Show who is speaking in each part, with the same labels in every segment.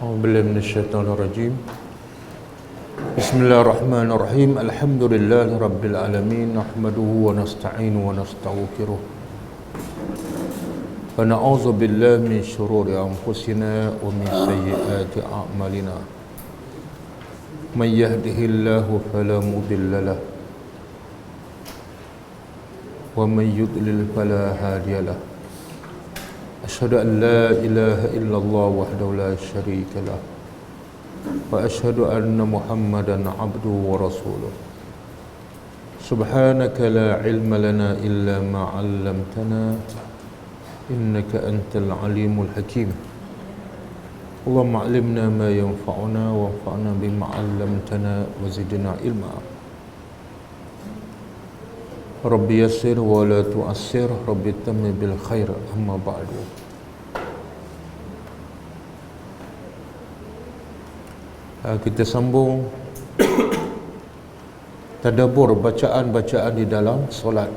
Speaker 1: أعوذ بالله من الشيطان الرجيم. بسم الله الرحمن الرحيم. الحمد لله رب العالمين. نحمده ونستعينه ونستغفره ونعوذ بالله من شرور أنفسنا ومن سيئات أعمالنا. من يهده الله فلا مضل له ومن يضلل فلا هادي له. أشهد أن لا إله إلا الله وحده لا شريك له وأشهد أن محمدا عبده ورسوله. سبحانك لا علم لنا إلا ما علمتنا إنك أنت العليم الحكيم. اللهم علمنا ما ينفعنا وانفعنا بما علمتنا وزدنا علما. Rabbi yassir wa la tu'assir, Rabbi tammi bil khair, amma ba'du. Kita sambung tadabbur bacaan-bacaan di dalam solat.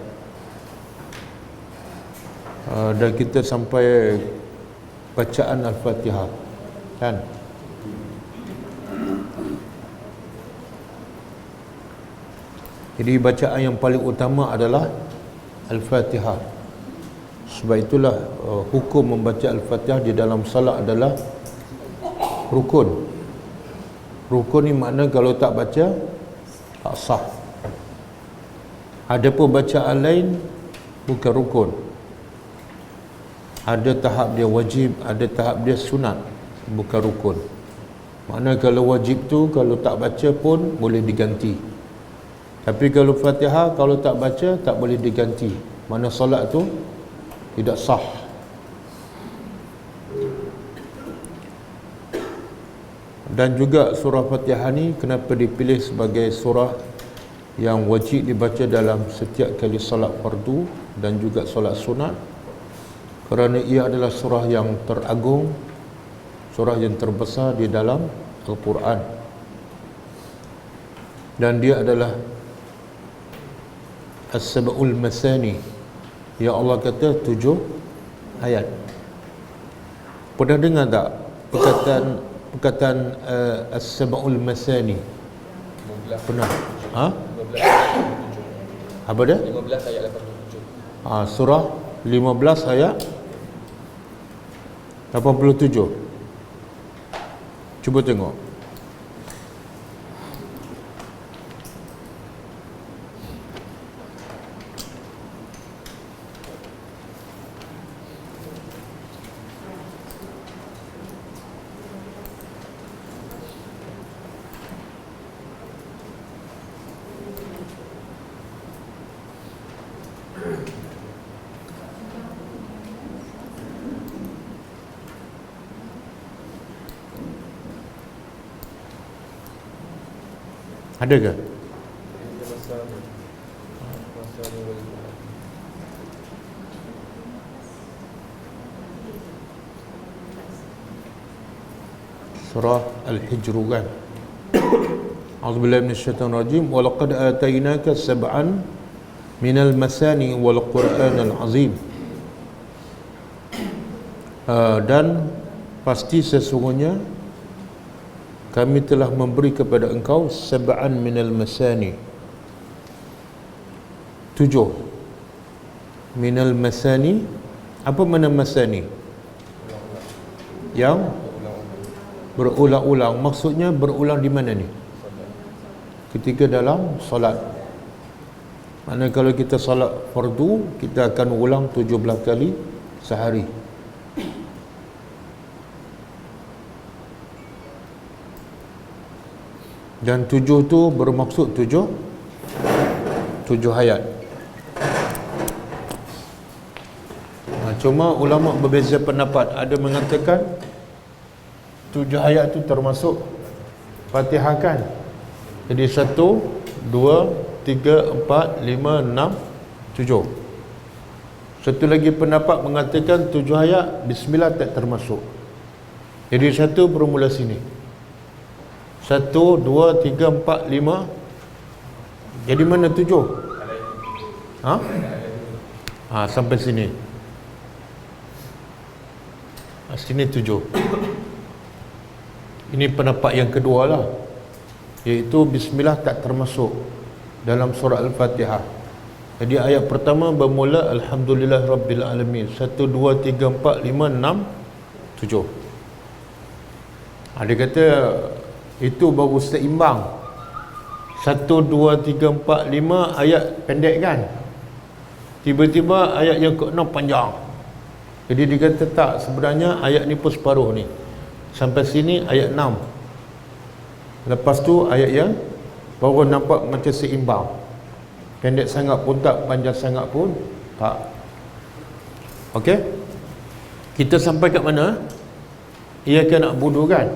Speaker 1: Dan kita sampai bacaan Al-Fatihah, kan? Jadi bacaan yang paling utama adalah Al-Fatihah. Sebab itulah hukum membaca Al-Fatihah di dalam salat adalah rukun. Rukun ni makna kalau tak baca tak sah. Ada pun bacaan lain bukan rukun. Ada tahap dia wajib, ada tahap dia sunat, bukan rukun. Makna kalau wajib tu kalau tak baca pun boleh diganti. Tapi kalau Fatihah kalau tak baca tak boleh diganti. Mana solat tu tidak sah. Dan juga surah Fatihah ni kenapa dipilih sebagai surah yang wajib dibaca dalam setiap kali solat fardu dan juga solat sunat? Kerana ia adalah surah yang teragung, surah yang terbesar di dalam Al-Quran. Dan dia adalah As-Sab'ul Masani. Ya Allah kata 7 ayat. Pernah dengar tak perkataan As-Sab'ul Masani? Pernah? Ha? 15 apa dia? 15 ayat 87. Surah 15 ayat 87. Cuba tengok. Ada ke? Surah Al-Hijr kan? A'udzubillahi minasyaitonir rajim. Wa laqad atainaka sab'an minal masani wal Qur'anal azim. Dan pasti sesungguhnya kami telah memberi kepada engkau sab'an minal masani, 7 minal masani. Apa makna masani? Yang berulang-ulang. Maksudnya berulang di mana ni? Ketika dalam solat. Maknanya kalau kita solat fardu, kita akan ulang 17 kali sehari. Dan 7 tu bermaksud 7 ayat. Cuma ulama berbeza pendapat. Ada mengatakan 7 ayat tu termasuk Fatihah kan? Jadi 1, 2, 3, 4, 5, 6, 7. Satu lagi pendapat mengatakan 7 ayat Bismillah tak termasuk. Jadi 1 bermula sini. 1, 2, 3, 4, 5. Jadi mana 7? Sampai sini. Sini 7. Ini pendapat yang kedua lah, iaitu bismillah tak termasuk dalam surah Al-Fatihah. Jadi ayat pertama bermula Alhamdulillah Rabbil Alamin. 1, 2, 3, 4, 5, 6, 7. Dia kata itu baru seimbang. 1, 2, 3, 4, 5 ayat pendek kan, tiba-tiba ayat yang ke-6 panjang. Jadi dia kata tak, sebenarnya ayat ni pun separuh ni, sampai sini ayat 6, lepas tu ayat yang baru nampak macam seimbang. Pendek sangat pun tak, panjang sangat pun tak. Okey, kita sampai kat mana? Ia kan nak budu kan?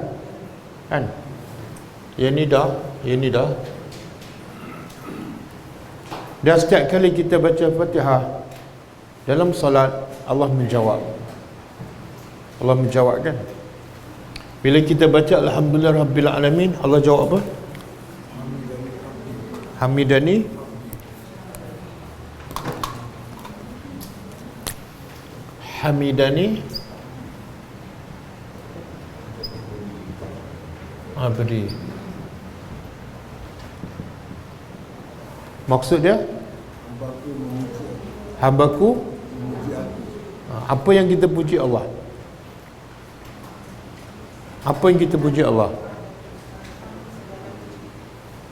Speaker 1: Yang ni dah. Dan setiap kali kita baca Fatihah dalam solat, Allah menjawab. Kan? Bila kita baca Alhamdulillah Rabbil Alamin, Allah jawab apa? Hamidani Abdi. Maksud dia, hambaku apa yang kita puji Allah? Apa yang kita puji Allah?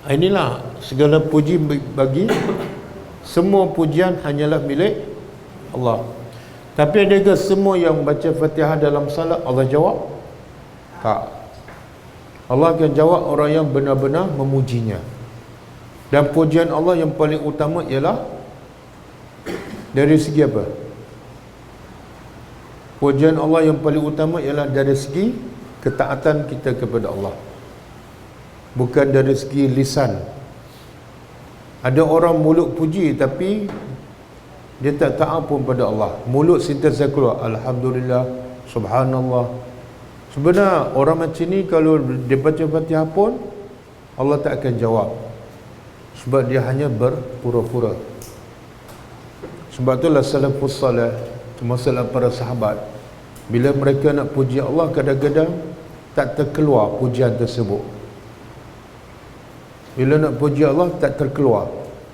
Speaker 1: Inilah segala puji bagi, semua pujian hanyalah milik Allah. Tapi adakah semua yang baca Fatihah dalam salat Allah jawab? Tak. Allah akan jawab orang yang benar-benar memujinya. Dan pujian Allah yang paling utama ialah dari segi apa? Pujian Allah yang paling utama ialah dari segi ketaatan kita kepada Allah, bukan dari segi lisan. Ada orang mulut puji tapi dia tak taat pun pada Allah. Mulut sentiasa keluar Alhamdulillah, Subhanallah. Sebenarnya orang macam ni kalau dia baca Fatihah pun Allah tak akan jawab, sebab dia hanya berpura-pura. Sebab itulah salafus salih, masalah para sahabat, bila mereka nak puji Allah kadang-kadang tak terkeluar pujian tersebut. Bila nak puji Allah tak terkeluar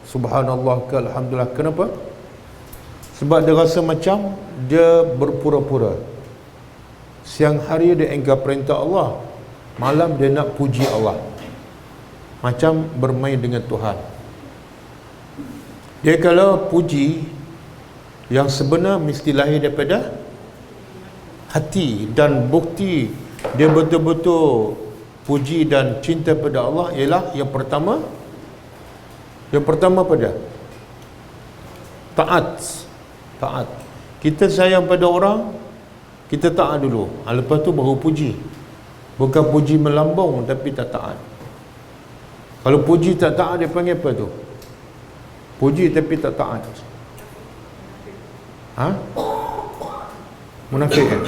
Speaker 1: Subhanallah ke Alhamdulillah. Kenapa? Sebab dia rasa macam dia berpura-pura. Siang hari dia engkar perintah Allah, malam dia nak puji Allah, macam bermain dengan Tuhan. Dia kalau puji yang sebenar mesti lahir daripada hati, dan bukti dia betul-betul puji dan cinta pada Allah ialah yang pertama apa dia? Taat. Kita sayang pada orang, kita taat dulu, lepas tu baru puji. Bukan puji melambung tapi tak taat. Kalau puji tak taat dia panggil apa tu? Puji tapi tak taat. Munafik kan?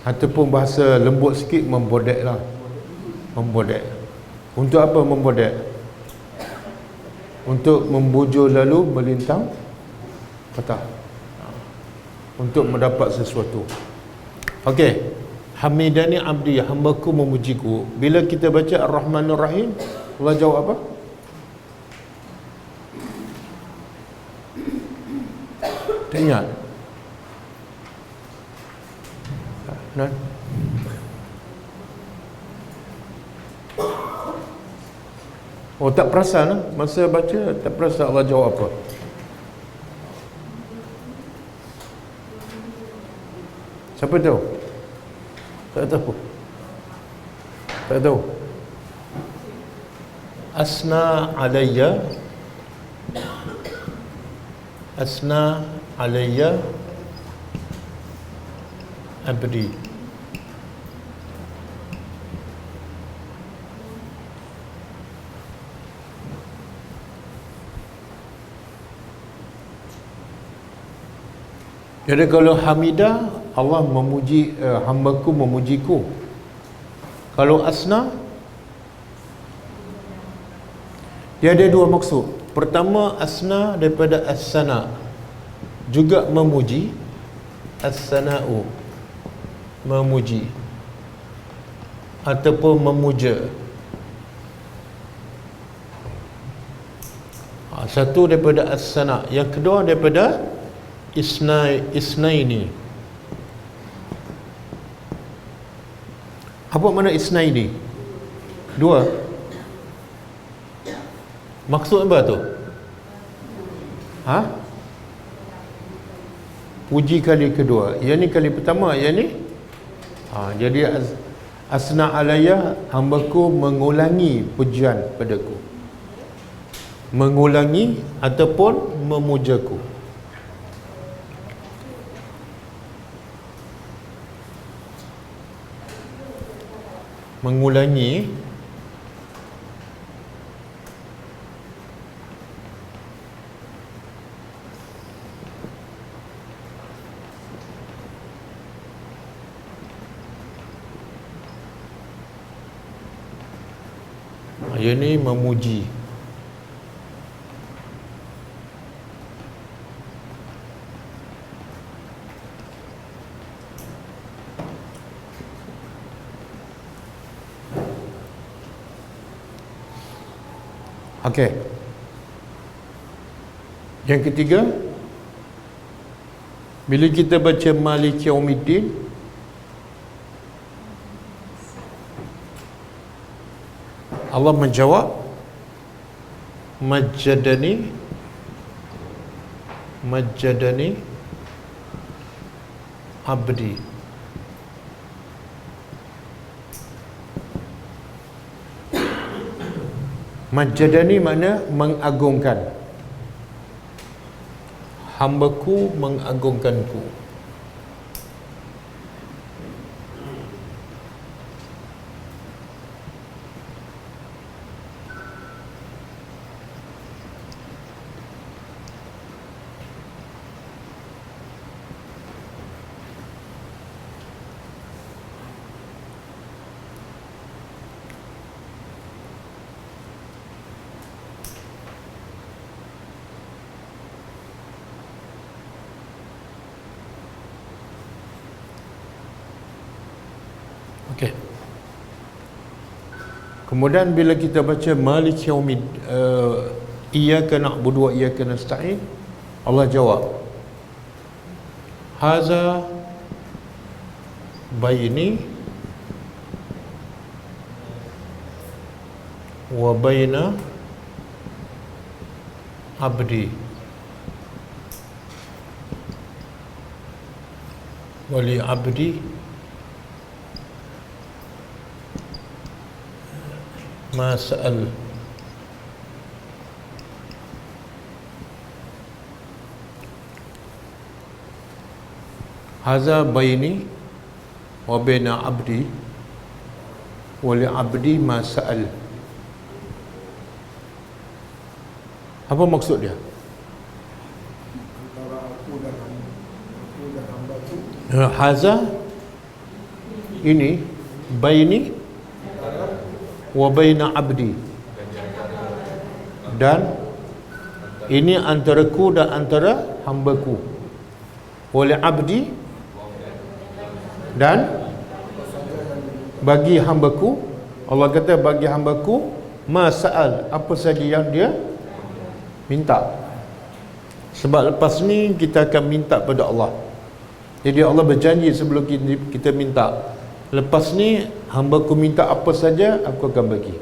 Speaker 1: Ataupun bahasa lembut sikit, membodek lah. Membodek. Untuk apa membodek? Untuk membujur lalu melintang patah, untuk mendapat sesuatu. Okey, Hamidani Abdi, hambaku memujiku. Bila kita baca Ar-Rahmanur Rahim, Allah jawab apa? Tak ingat? Nah. Oh, tak perasan lah. Masa baca tak perasan Allah jawab apa. Siapa tahu? Tak tahu. Asna alayya abdi. Jadi kalau hamidah, Allah memuji, hambaku memujiku. Kalau asna, dia ada dua maksud. Pertama, asna daripada as-sana, juga memuji. As-sana'u, memuji. ataupun memuja. Satu daripada as-sana, yang kedua daripada isnaini. Apa makna isnaini? Dua. Maksud apa tu? Puji kali kedua. Yang ni kali pertama, yang ni jadi asna alayya, hambaku mengulangi pujian padaku, mengulangi ataupun memujaku. Mengulangi yang ni memuji. Okey. Yang ketiga, bila kita baca Maliki Yaumiddin, Allah menjawab, majjadani abdi. Majjadani makna mengagungkan, hambaku mengagungkanku. Okey. Kemudian bila kita baca Malik Yaumid, iyyaka na'budu wa iyyaka nasta'in, Allah jawab, haza baini wa baina abdi wa li abdi ma sa'al. Haza baini wa baina abdi wa li abdi ma sa'al. Apa maksud dia?
Speaker 2: Antara aku dan hamba-Ku.
Speaker 1: Haza ini baini wa baina abdi, dan ini antaraku dan antara hambaku, oleh abdi, dan bagi hambaku. Allah kata bagi hambaku mas'al, apa saja yang dia minta. Sebab lepas ni kita akan minta pada Allah. Jadi Allah berjanji sebelum kita minta, lepas ni hamba-Ku minta apa saja, aku akan bagi.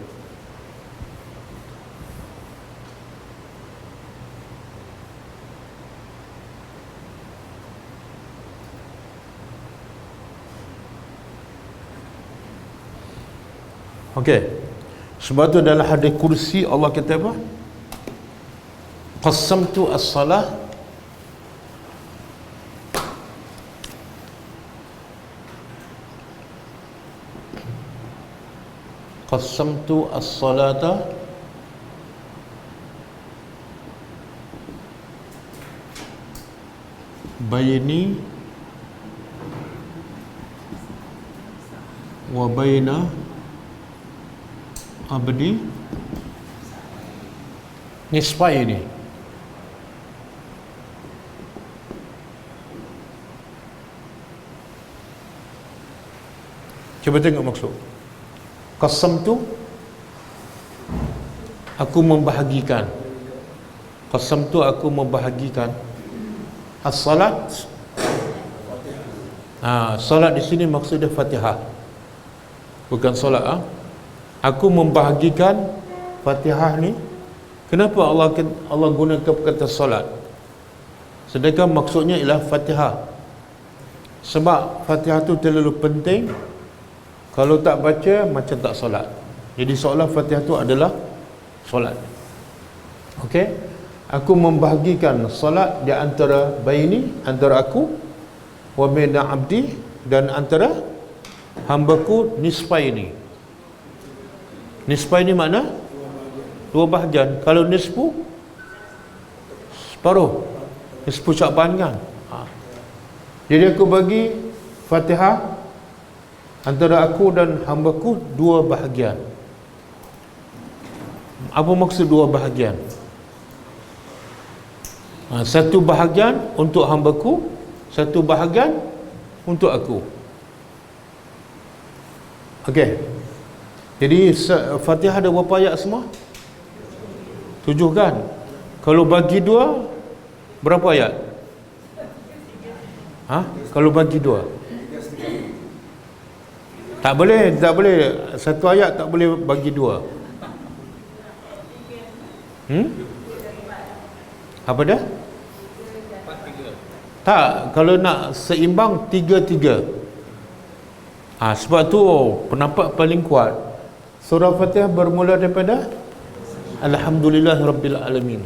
Speaker 1: Okey. Sebab tu dalam hadis kursi Allah kata apa? Qassamtu as-salah Qassamtu as-salata baini wa baina abdi nisfai ini. Cuba tengok maksud. Qasam tu aku membahagikan. Qasam tu aku membahagikan. As-salat, salat di sini maksudnya Fatihah, bukan solat. Aku membahagikan Fatihah ni. Kenapa Allah gunakan kata solat, sedangkan maksudnya ialah Fatihah? Sebab Fatihah tu terlalu penting. Kalau tak baca macam tak solat. Jadi seolah Fatihah tu adalah solat. Okey, aku membahagikan solat di antara baini, antara aku, wa baina abdi, dan antara hambaku, nisfaini. Nisfaini makna dua bahagian. Kalau nisfu, separuh. Nisfu Sya'ban kan. Jadi aku bagi Fatihah antara aku dan hambaku dua bahagian. Apa maksud dua bahagian? Satu bahagian untuk hambaku, satu bahagian untuk aku. Okey. Jadi Fatihah ada berapa ayat semua? 7 kan? Kalau bagi 2 berapa ayat? Kalau bagi 2 tak boleh satu ayat tak boleh bagi 2. Apa dah? Tak, kalau nak seimbang 3-3. Sebab tu pendapat paling kuat surah Fatihah bermula daripada Alhamdulillahirabbil alamin.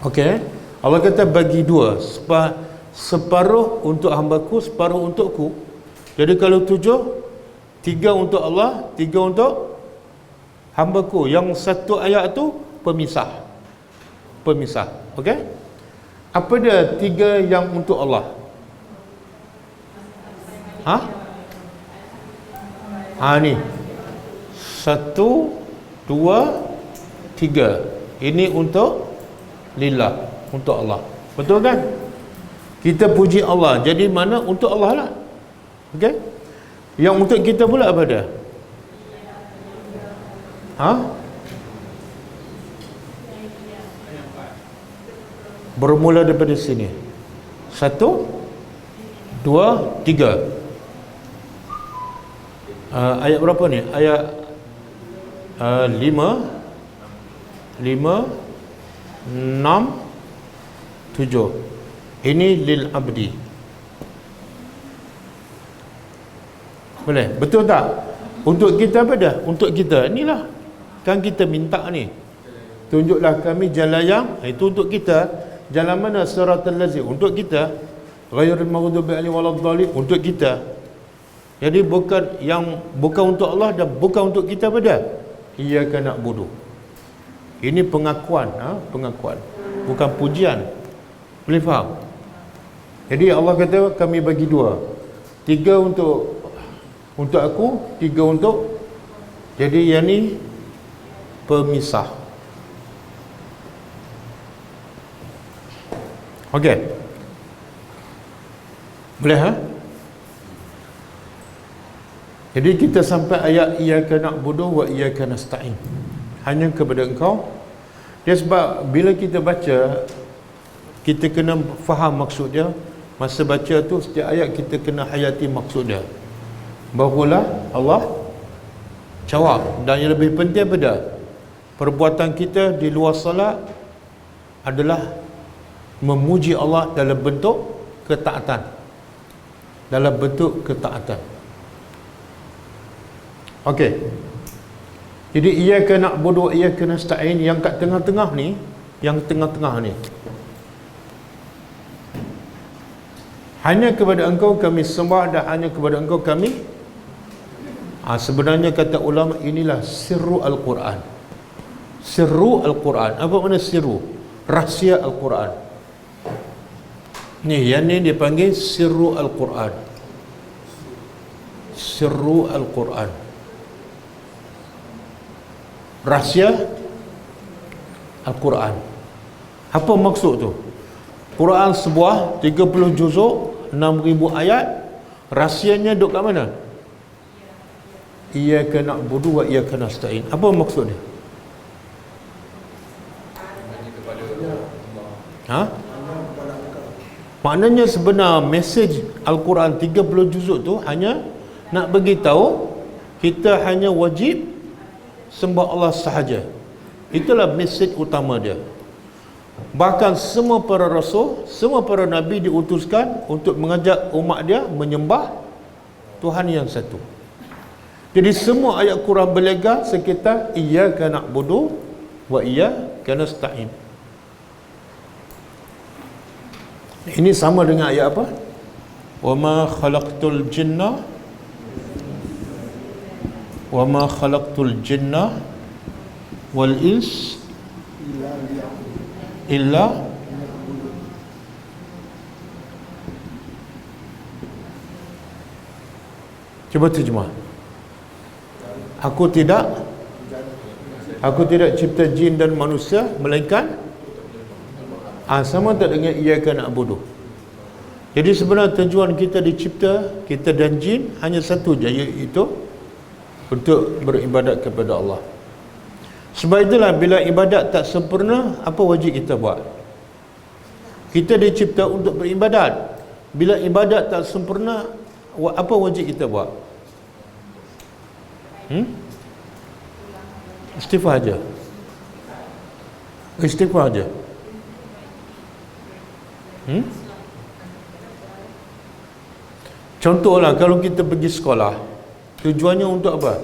Speaker 1: Okey, Allah kata bagi 2, separuh untuk hambaku, separuh untukku. Jadi kalau 7, 3 untuk Allah, 3 untuk hambaku. Yang satu ayat tu pemisah. Okey, apa dia 3 yang untuk Allah? Ni 1, 2, 3. Ini untuk lillah, untuk Allah. Betul kan? Kita puji Allah, jadi mana untuk Allah lah. Okey, yang untuk kita pula apa dia? Bermula daripada sini. 1, 2, 3. Ayat berapa ni? Ayat 5, 6, 7. Ini lil abdi. Boleh? Betul tak? Untuk kita apa dah? Untuk kita, inilah kan kita minta ni, tunjuklah kami jalan yang, itu untuk kita. Jalan mana? Siratal lazim, untuk kita. Ghairil maghdubi alaihim waladdallin, untuk kita. Jadi bukan untuk Allah dan bukan untuk kita pada. Iyyaka na'budu. Ini pengakuan, pengakuan, bukan pujian. Boleh faham? Jadi Allah kata kami bagi 2. 3 untuk aku, 3 untuk. Jadi yang ni pemisah. Okey. Boleh Jadi kita sampai ayat iyyaka na'budu wa iyyaka nasta'in. Hanya kepada engkau. Dia sebab bila kita baca, kita kena faham maksud dia. Masa baca tu setiap ayat kita kena hayati maksud dia. Barulah Allah jawab. Dan yang lebih penting apa dah? Perbuatan kita di luar salat adalah memuji Allah dalam bentuk ketaatan. Dalam bentuk ketaatan. Okey. Jadi iyyaka na'budu wa iyyaka nasta'in, yang kat tengah-tengah ni, hanya kepada engkau kami sembah dan hanya kepada engkau kami. Sebenarnya kata ulama inilah sirru al-Quran. Sirru al-Quran. Apa makna sirru? Rahsia al-Quran. Ni yang ni dipanggil sirru al-Quran. Sirru al-Quran. Rahsia Al-Quran. Apa maksud tu? Quran sebuah 30 juzuk, 6,000 ayat. Rahsianya duduk kat mana? Iyyaka na'budu wa iyyaka nasta'in. Apa maksud dia? Ha? Maknanya sebenar mesej Al-Quran 30 juzuk tu hanya nak bagi tahu kita hanya wajib sembah Allah sahaja. Itulah mesej utama dia. Bahkan semua para rasul, semua para nabi diutuskan untuk mengajak umat dia menyembah Tuhan yang satu. Jadi semua ayat Quran berlega sekitar iyyaka na'budu wa iyyaka nasta'in. Ini sama dengan ayat apa? Wa ma khalaqtul jinna wal ins illa Cuba terjemah. Aku tidak cipta jin dan manusia melainkan sama tak dengan iyyaka na'budu. Jadi sebenarnya tujuan kita dicipta, kita dan jin hanya satu je, iaitu untuk beribadat kepada Allah. Sebab itulah bila ibadat tak sempurna, apa wajib kita buat? Kita dicipta untuk beribadat. Bila ibadat tak sempurna, apa wajib kita buat? Istighfar aja. Istighfar aja. Contohlah kalau kita pergi sekolah, tujuannya untuk apa?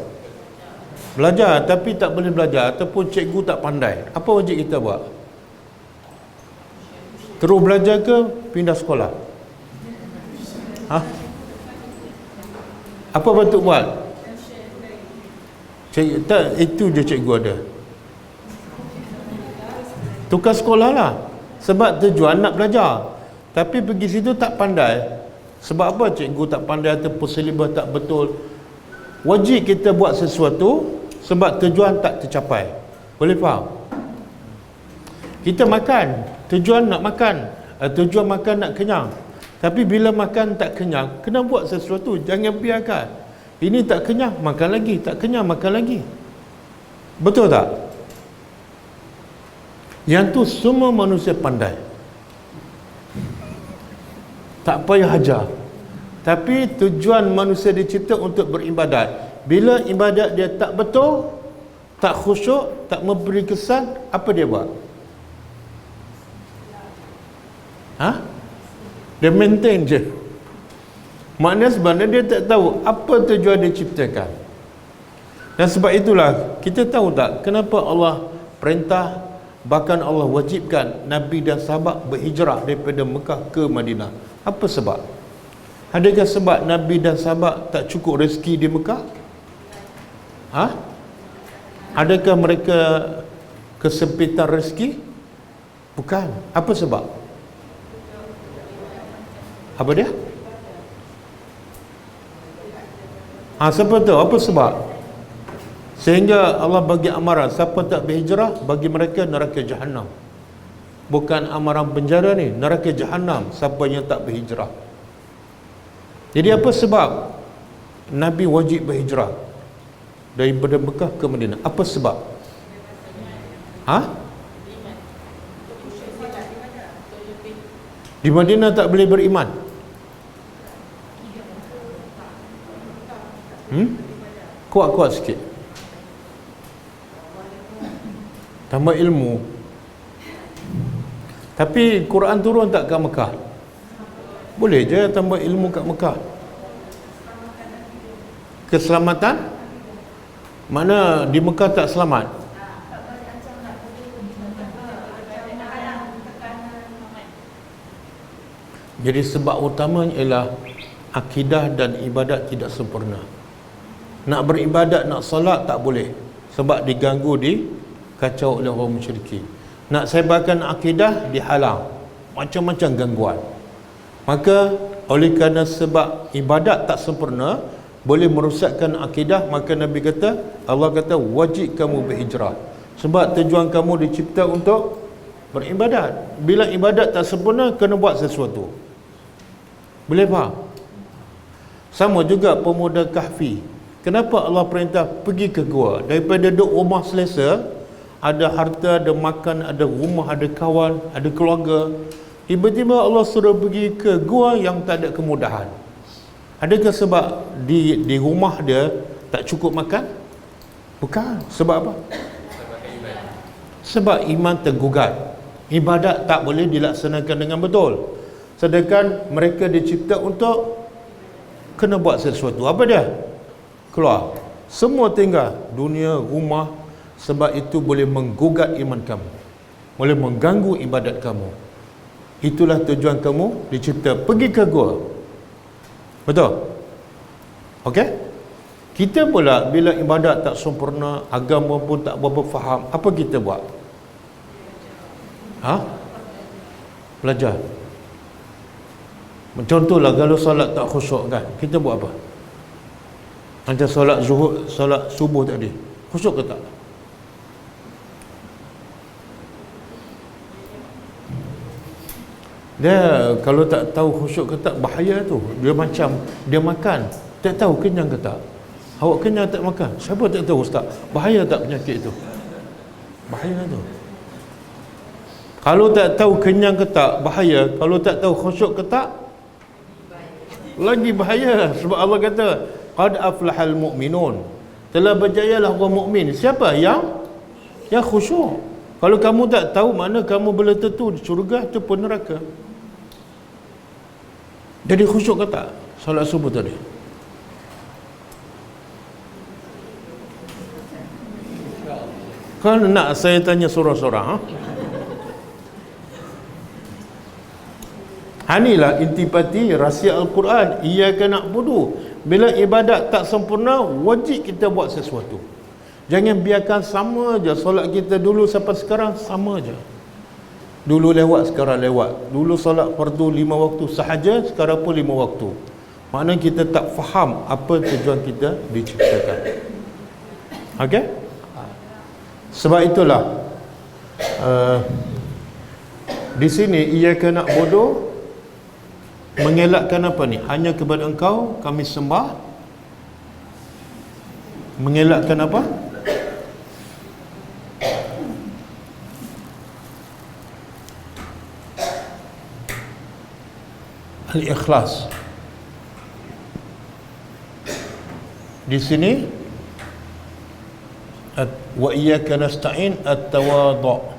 Speaker 1: Belajar, tapi tak boleh belajar ataupun cikgu tak pandai, apa wajib kita buat? Terus belajar ke pindah sekolah? Apa patut buat? Tak, itu je cikgu ada. Tukar sekolah lah. Sebab tujuan nak belajar. Tapi pergi situ tak pandai. Sebab apa cikgu tak pandai ataupun silibus tak betul? Wajib kita buat sesuatu sebab tujuan tak tercapai. Boleh faham? Kita makan, tujuan nak makan, tujuan makan nak kenyang. Tapi bila makan tak kenyang, kena buat sesuatu. Jangan biarkan. Ini tak kenyang, makan lagi. Tak kenyang, makan lagi. Betul tak? Yang tu semua manusia pandai. Tak payah ajar. Tapi tujuan manusia dicipta untuk beribadat. Bila ibadat dia tak betul, tak khusyuk, tak memberi kesan, apa dia buat? Dia maintain je. Maknanya sebenarnya dia tak tahu apa tujuan dia ciptakan. Dan sebab itulah kita tahu tak kenapa Allah perintah, bahkan Allah wajibkan Nabi dan sahabat berhijrah daripada Mekah ke Madinah. Apa sebab? Adakah sebab Nabi dan sahabat tak cukup rezeki di Mekah? Adakah mereka kesempitan rezeki? Bukan. Apa sebab? Apa dia? Siapa tahu apa sebab? Sehingga Allah bagi amaran, siapa tak berhijrah, bagi mereka neraka Jahannam. Bukan amaran penjara ni, neraka Jahannam siapa yang tak berhijrah. Jadi apa sebab Nabi wajib berhijrah daripada Mekah ke Madinah? Apa sebab? Di Madinah tak boleh beriman. Kuat-kuat sikit. Tambah ilmu. Tapi Quran turun tak kat Mekah? Boleh je tambah ilmu kat Mekah. Keselamatan? Mana di Mekah tak selamat? Jadi sebab utamanya ialah akidah dan ibadat tidak sempurna. Nak beribadat, nak solat tak boleh sebab diganggu, dikacau oleh orang musyrikin. Nak sebarkan akidah dihalang, macam-macam gangguan. Maka oleh kerana sebab ibadat tak sempurna boleh merosakkan akidah, maka Nabi kata, Allah kata wajib kamu berhijrah. Sebab tujuan kamu dicipta untuk beribadat. Bila ibadat tak sempurna, kena buat sesuatu. Boleh faham? Sama juga pemuda Kahfi. Kenapa Allah perintah pergi ke gua? Daripada duduk rumah selesa, ada harta, ada makan, ada rumah, ada kawan, ada keluarga, tiba-tiba Allah suruh pergi ke gua yang tak ada kemudahan. Adakah sebab di rumah dia tak cukup makan? Bukan. Sebab apa? Sebab iman tergugat. Ibadat tak boleh dilaksanakan dengan betul. Sedangkan mereka dicipta untuk kena buat sesuatu. Apa dia? Keluar. Semua tinggal dunia, rumah. Sebab itu boleh menggugat iman kamu, boleh mengganggu ibadat kamu. Itulah tujuan kamu dicipta, pergi ke gua. Betul? Okey? Kita pula bila ibadat tak sempurna, agama pun tak berapa faham, apa kita buat? Belajar. Contohlah kalau solat tak khusyuk kan, kita buat apa? Macam solat zuhur, solat subuh tadi, khusyuk ke tak? Dia kalau tak tahu khusyuk ke tak, bahaya tu. Dia macam dia makan, tak tahu kenyang ke tak. Awak kenyang tak makan, siapa tak tahu ustaz? Bahaya tak penyakit tu? Bahaya tu. Kalau tak tahu kenyang ke tak, bahaya. Kalau tak tahu khusyuk ke tak, lagi bahaya. Sebab Allah kata qad aflahal mu'minun, telah berjayalah orang mukmin. Siapa? Yang khusyuk. Kalau kamu tak tahu, mana kamu boleh tentu syurga ataupun neraka. Jadi khusyuk ke tak solat subuh tadi? Kan nak saya tanya sorang-sorang, Inilah intipati rahsia Al-Quran. Iyyaka na'budu. Bila ibadat tak sempurna, wajib kita buat sesuatu. Jangan biarkan sama je solat kita dulu sampai sekarang sama je. Dulu lewat, sekarang lewat. Dulu solat fardu 5 waktu sahaja, sekarang pun 5 waktu. Maknanya kita tak faham apa tujuan kita diciptakan. Okey? Sebab itulah di sini iyyaka na'budu mengelakkan apa ni? Hanya kepada engkau kami sembah. Mengelakkan apa? Al-ikhlas. Di sini wa iyyaka nasta'in at-tawadhu.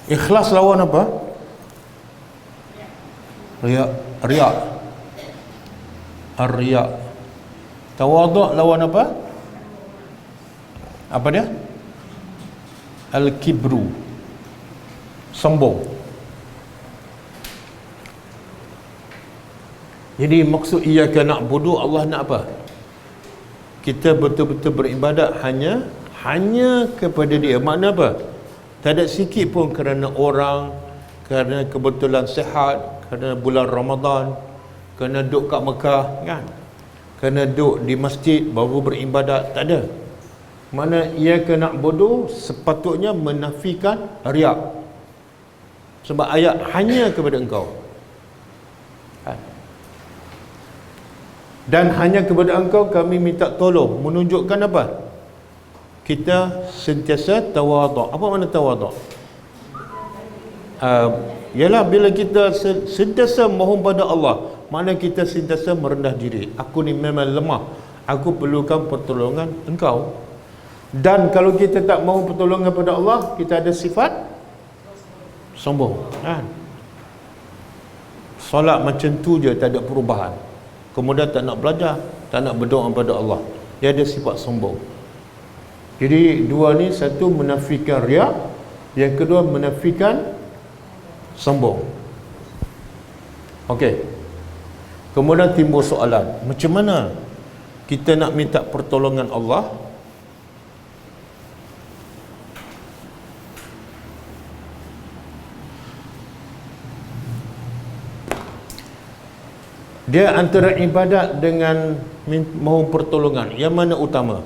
Speaker 1: Ikhlas lawan apa? Riya. Ar-riya. Tawadhu lawan apa? Apa dia? Al-kibru. Sombong. Jadi maksud iyyaka na'budu, Allah nak apa? Kita betul-betul beribadat hanya kepada Dia. Makna apa? Tak ada sikit pun kerana orang, kerana kebetulan sihat, kerana bulan Ramadan, kerana duduk kat Mekah kan, kerana duduk di masjid baru beribadat, tak ada. Mana iyyaka na'budu sepatutnya menafikan riya. Sebab ayat hanya kepada engkau. Dan hanya kepada engkau kami minta tolong. Menunjukkan apa? Kita sentiasa tawadhu. Apa makna tawadhu? Ialah bila kita sentiasa mohon pada Allah, makna kita sentiasa merendah diri. Aku ni memang lemah, aku perlukan pertolongan engkau. Dan kalau kita tak mahu pertolongan pada Allah, kita ada sifat sombong kan? Solat macam tu je, tak ada perubahan. Kemudian tak nak belajar, tak nak berdoa pada Allah, dia ada sifat sombong. Jadi dua ni, satu menafikan riya, yang kedua menafikan sombong. Okey. Kemudian timbul soalan, macam mana kita nak minta pertolongan Allah? Dia antara ibadat dengan mohon pertolongan, yang mana utama?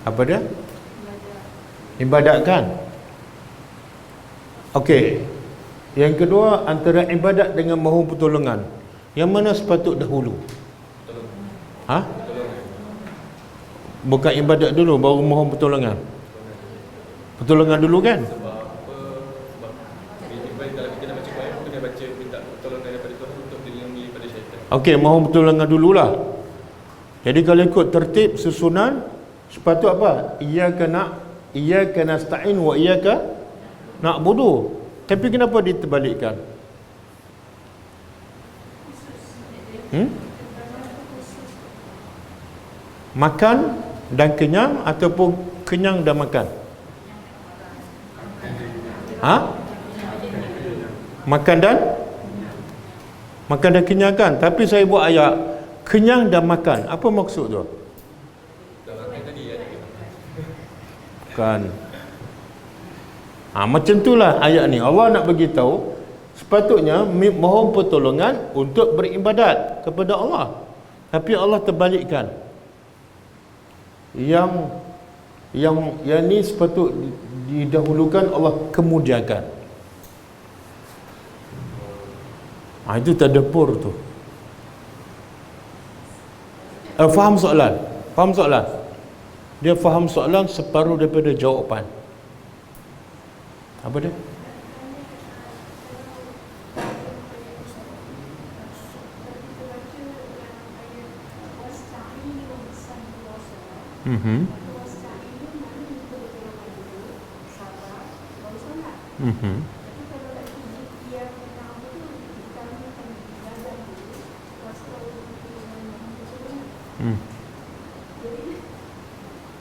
Speaker 1: Apa dia? Ibadat kan? Okey. Yang kedua, antara ibadat dengan mohon pertolongan, yang mana sepatut dahulu? Ha? Bukan ibadat dulu baru mohon pertolongan. Pertolongan dulu kan?
Speaker 3: Sebab kalau kita nak baca Quran, kita kena baca minta pertolongan daripada Tuhan untuk dilindungi daripada syaitan.
Speaker 1: Okey, mohon pertolongan dululah. Jadi kalau ikut tertib susunan, sepatut apa? Iyyaka nasta'in wa iyyaka na'budu. Tapi kenapa diterbalikkan? Makan dan kenyang ataupun kenyang dan makan? Ha? Makan dan kenyang kan? Tapi saya buat ayat kenyang dan makan. Apa maksud tu? Kan. Macam itulah ayat ni. Allah nak bagi tahu sepatutnya mohon pertolongan untuk beribadat kepada Allah. Tapi Allah terbalikkan. Yang ni sepatut didahulukan, Allah kemudiankan. Itu tadabbur tu. Faham soalan? Faham soalan? Dia faham soalan separuh daripada jawapan. Apa dia?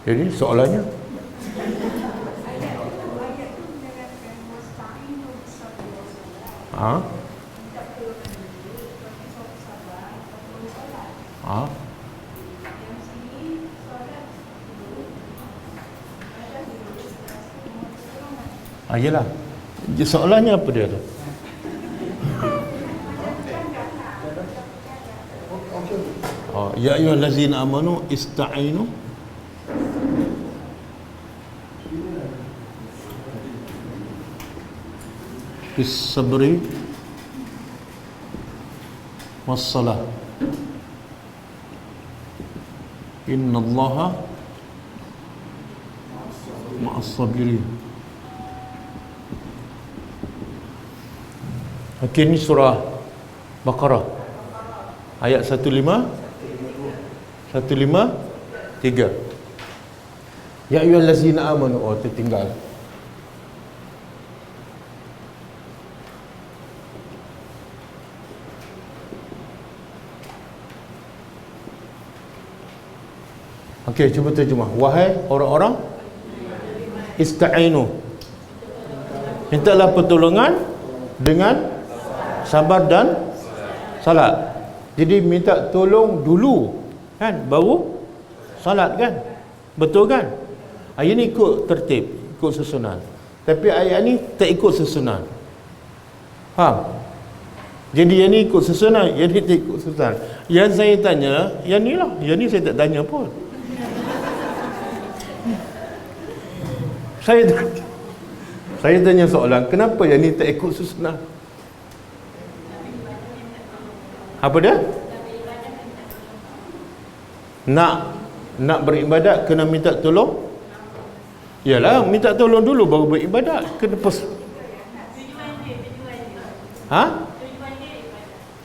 Speaker 1: Jadi soalannya yelah. Soalannya apa dia tu? Ya ayyuhallazina amanu ista'inu bis sabri was salah innallaha ma'as sabirin. Okey, ni surah Baqarah ayat 153. Ya ayyuhallazina amanu, tertinggal. Okey, cuba terjemah. Wahai orang-orang, ista'inu, mintalah pertolongan dengan sabar dan salat. Jadi minta tolong dulu kan, baru salat kan? Betul kan? Ayat ni ikut tertib, ikut susunan. Tapi ayat ni tak ikut susunan. Faham? Jadi yang ni ikut susunan, yang ni tak ikut susunan. Yang saya tanya, yang ni lah. Yang ni saya tak tanya pun. Saya tanya soalan, kenapa yang ni tak ikut susunan? Apa dia? Nak beribadat kena minta tolong. Yalah, minta tolong dulu baru beribadat. Kenapa?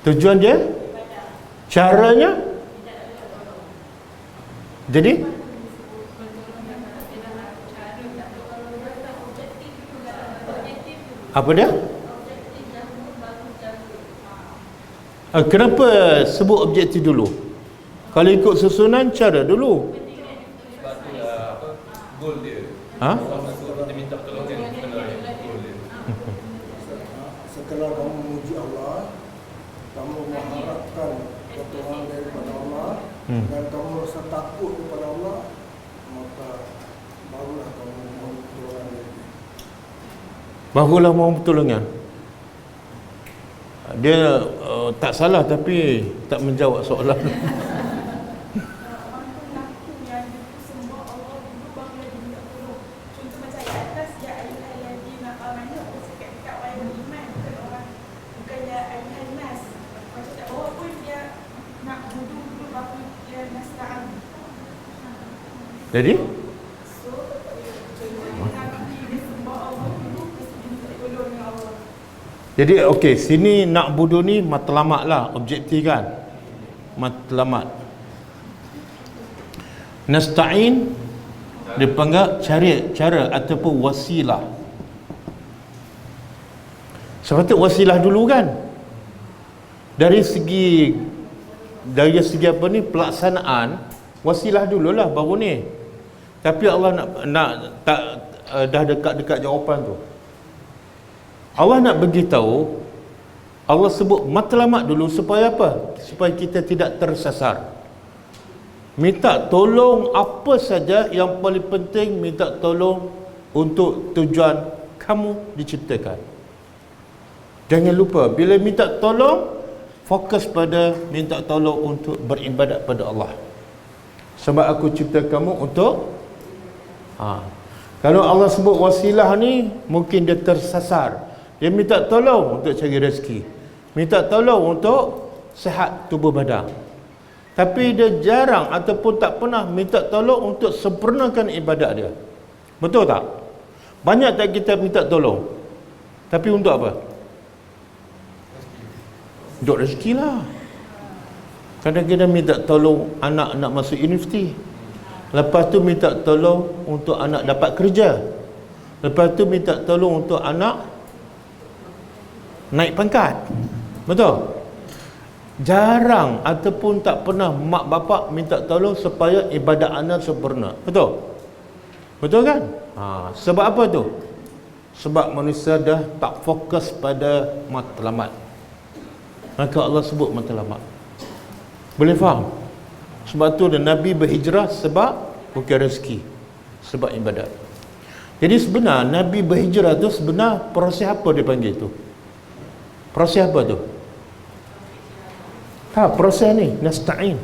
Speaker 1: Tujuan dia? Caranya? Jadi? Apa dia? Kenapa sebut objektif dulu? Kalau ikut susunan, cara dulu.
Speaker 3: Sebab tu goal dia. Kita minta pertolongan sebenarnya goal dia.
Speaker 2: Setelah kamu memuji Allah, kamu mengharapkan pertolongan daripada Allah, dan kamu rasa takut kepada Allah, maka barulah kamu mohon pertolongan dari Dia.
Speaker 1: Barulah mohon pertolongan. Dia tak salah tapi tak menjawab soalan. Jadi okey, sini nak budu ni matlamat lah, objektif kan, matlamat. Nasta'in dipanggil cara ataupun wasilah. Sepatutnya wasilah dulu kan, dari segi apa ni, pelaksanaan, wasilah dululah baru ni. Tapi Allah nak tak dah dekat jawapan tu. Allah nak beritahu, Allah sebut matlamat dulu supaya apa? Supaya kita tidak tersasar. Minta tolong apa saja, yang paling penting minta tolong untuk tujuan kamu diciptakan. Jangan lupa bila minta tolong, fokus pada minta tolong untuk beribadat pada Allah. Sebab aku cipta kamu untuk kalau Allah sebut wasilah ni, mungkin dia tersasar. Dia minta tolong untuk cari rezeki, minta tolong untuk sihat tubuh badan. Tapi dia jarang ataupun tak pernah minta tolong untuk sempurnakan ibadat dia. Betul tak? Banyak tak kita minta tolong, tapi untuk apa? Untuk rezeki lah. Kadang kita minta tolong anak nak masuk universiti, lepas tu minta tolong untuk anak dapat kerja, lepas tu minta tolong untuk anak naik pangkat. Betul? Jarang ataupun tak pernah mak bapak minta tolong supaya ibadat anak sempurna. Betul? Betul kan? Sebab apa tu? Sebab manusia dah tak fokus pada matlamat. Maka Allah sebut matlamat. Boleh faham? Sebab tu Nabi berhijrah sebab bukan rezeki, sebab ibadat. Jadi sebenar Nabi berhijrah tu sebenar proses apa dia panggil tu? Proses apa tu? Proses ni nasta'in.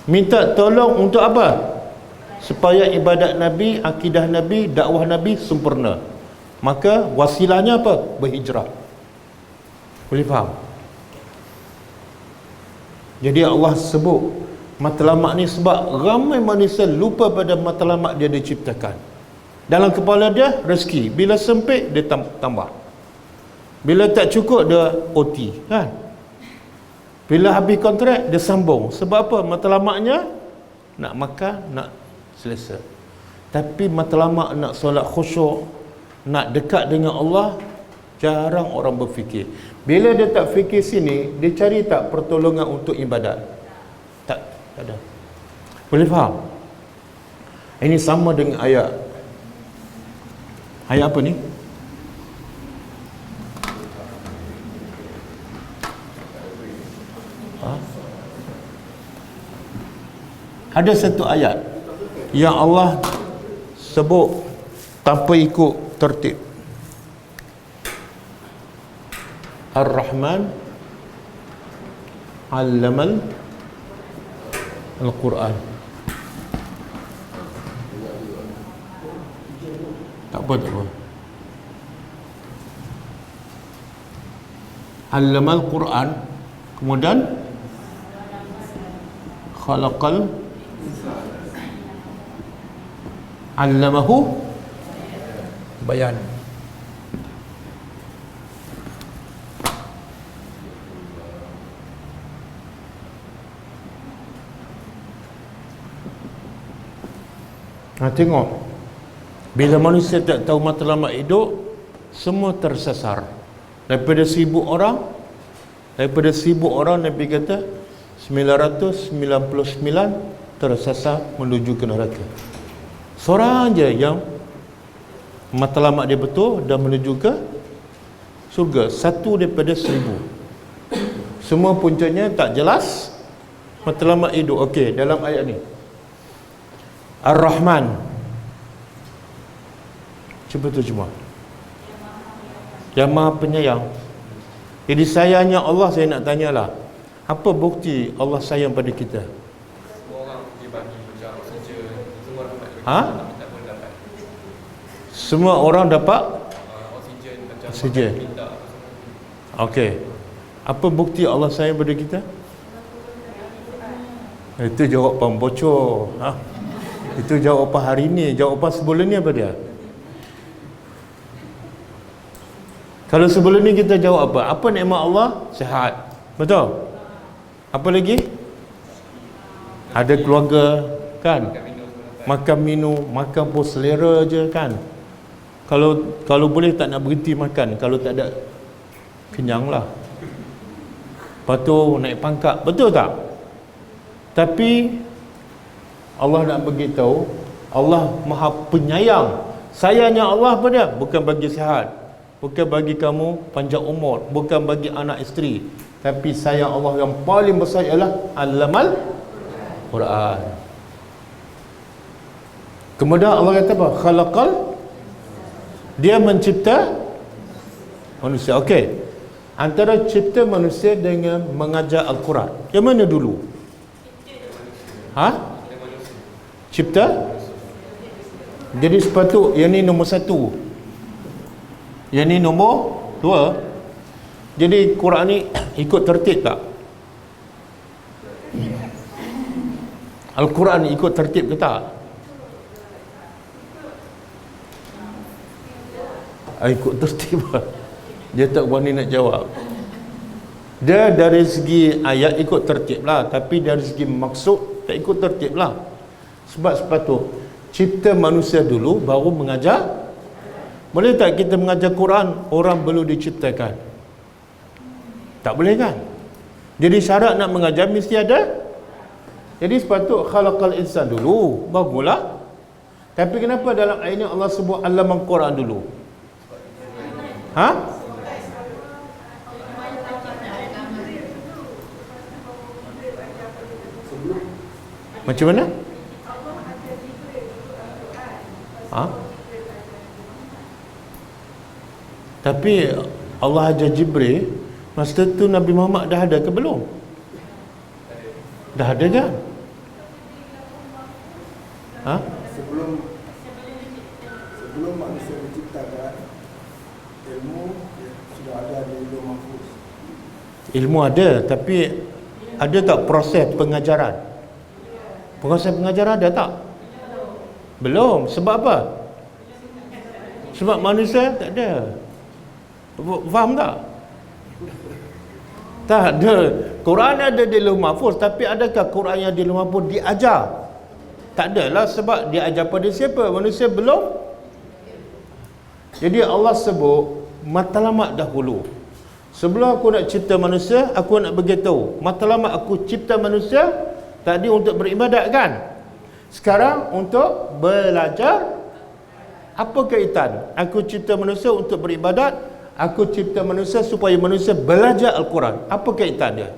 Speaker 1: Minta tolong untuk apa? Supaya ibadat Nabi, akidah Nabi, dakwah Nabi sempurna. Maka wasilahnya apa? Berhijrah. Boleh faham? Jadi Allah sebut matlamat ni sebab ramai manusia lupa pada matlamat dia diciptakan. Dalam kepala dia rezeki, bila sempit dia tambah, bila tak cukup dia OT kan, bila habis kontrak dia sambung. Sebab apa? Matlamatnya nak makan, nak selesa. Tapi matlamat nak solat khusyuk, nak dekat dengan Allah, jarang orang berfikir. Bila dia tak fikir sini, dia cari tak pertolongan untuk ibadat? Tak ada. Boleh faham? Ini sama dengan ayat apa ni? Ada satu ayat yang Allah sebut tanpa ikut tertib. Ar-Rahman 'allamal Al-Quran. Tak apa. 'Allamal Quran, kemudian khalaqal 'allamahu bayan. Tengok, bila manusia tak tahu matlamat hidup, semua tersasar. Daripada 1000 orang Nabi kata 999 tersasar menuju ke neraka. Seorang je yang matlamat dia betul dan menuju ke surga, satu daripada 1000. Semua puncanya tak jelas matlamat hidup. Okey, dalam ayat ni Ar-Rahman, cuba terjemah, yang Maha Penyayang. Jadi sayangnya Allah, saya nak tanyalah, apa bukti Allah sayang pada kita?
Speaker 3: Semua orang dibagi macam oksigen, semua dapat. Tak boleh dapat.
Speaker 1: Semua orang dapat
Speaker 3: Oksigen macam
Speaker 1: oksigen.
Speaker 3: minta.
Speaker 1: Okey. Apa bukti Allah sayang pada kita? Itu jawapan bocor. Itu jawapan hari ni. Jawapan sebelum ni apa dia? Kalau sebelum ni kita jawab apa? Apa nikmat Allah? Sihat. Betul? Apa lagi? Ada keluarga, kan? Makan minum, makan pun selera je, kan? Kalau boleh tak nak berhenti makan. Kalau tak ada, kenyang lah. Lepas tu naik pangkat. Betul tak? Tapi Allah nak beritahu, Allah Maha Penyayang. Sayangnya Allah apa dia? Bukan bagi sihat, bukan bagi kamu panjang umur, bukan bagi anak isteri, tapi sayang Allah yang paling besar ialah Allamal Quran. Kemudian Allah kata apa? Khalaqal, dia mencipta manusia. Okey, antara cipta manusia dengan mengajar Al-Quran, yang mana dulu? Cipta? Jadi sepatut yang ni nombor 1, yang ni nombor 2. Jadi Quran ni ikut tertib tak? Al-Quran ni ikut tertib ke tak? Ikut tertib. Dia tak berani nak jawab. Dia dari segi ayat ikut tertib lah, tapi dari segi maksud tak ikut tertib lah. Sebab sepatut cipta manusia dulu baru mengajar. Boleh tak kita mengajar Quran orang belum diciptakan? Tak boleh, kan? Jadi syarat nak mengajar mesti ada. Jadi sepatut khalaqal insan dulu, bagulah. Tapi kenapa dalam ayat ini Allah sebut Allamal Quran dulu? Macam mana? Tapi Allah ajar Jibril, masa tu Nabi Muhammad dah ada ke belum? Dah ada kan?
Speaker 2: Sebelum manusia diciptakan, ilmu sudah ada di Lauh Mahfuz.
Speaker 1: Ilmu ada, tapi ada tak proses pengajaran? Proses pengajaran ada tak? Belum. Sebab apa? Sebab manusia tak ada. Faham tak? Tak ada. Quran ada di Lauh Mahfuz, tapi adakah Quran yang di Lauh Mahfuz diajar? Tak adalah, sebab diajar pada siapa? Manusia belum. Jadi Allah sebut matlamat dahulu. Sebelum aku nak cipta manusia, aku nak beritahu matlamat aku cipta manusia tadi untuk beribadat, kan? Sekarang untuk belajar. Apa kaitan? Aku cipta manusia untuk beribadat, aku cipta manusia supaya manusia belajar Al-Quran. Apa kaitan dia?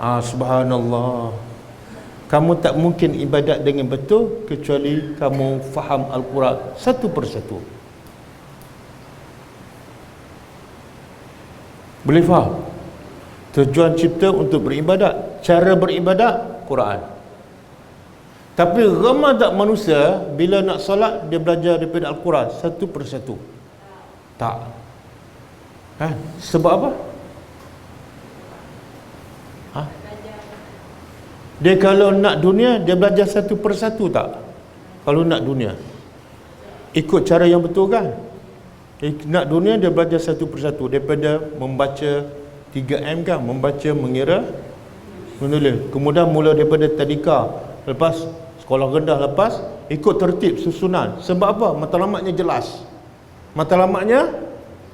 Speaker 1: Subhanallah. Kamu tak mungkin ibadat dengan betul kecuali kamu faham Al-Quran satu persatu. Boleh faham? Tujuan cipta untuk beribadat, cara beribadat Quran. Tapi ramai tak manusia bila nak solat dia belajar daripada Al-Quran satu persatu? Tak. Sebab apa? Dia kalau nak dunia, dia belajar satu persatu tak? Kalau nak dunia, ikut cara yang betul, kan? Nak dunia, dia belajar satu persatu. Daripada membaca 3M, kan? Membaca, mengira, menulis. Kemudian mula daripada tadika, lepas sekolah rendah, lepas ikut tertib susunan. Sebab apa? Matlamatnya jelas. Matlamatnya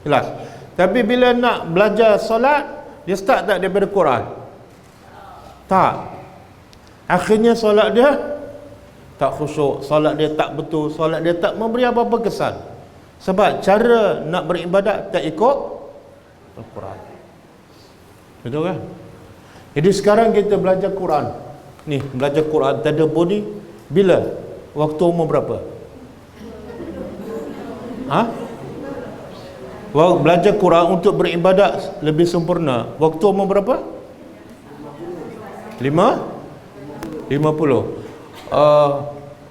Speaker 1: jelas. Tapi bila nak belajar solat, dia start tak daripada Quran? Tak. Akhirnya solat dia tak khusyuk, solat dia tak betul, solat dia tak memberi apa-apa kesan. Sebab cara nak beribadat tak ikut Al-Quran. Betul, kan? Jadi sekarang kita belajar Quran. Ni, belajar Quran tadabburi bila? Waktu umur berapa? Belajar Quran untuk beribadat lebih sempurna. Waktu umur berapa? 50.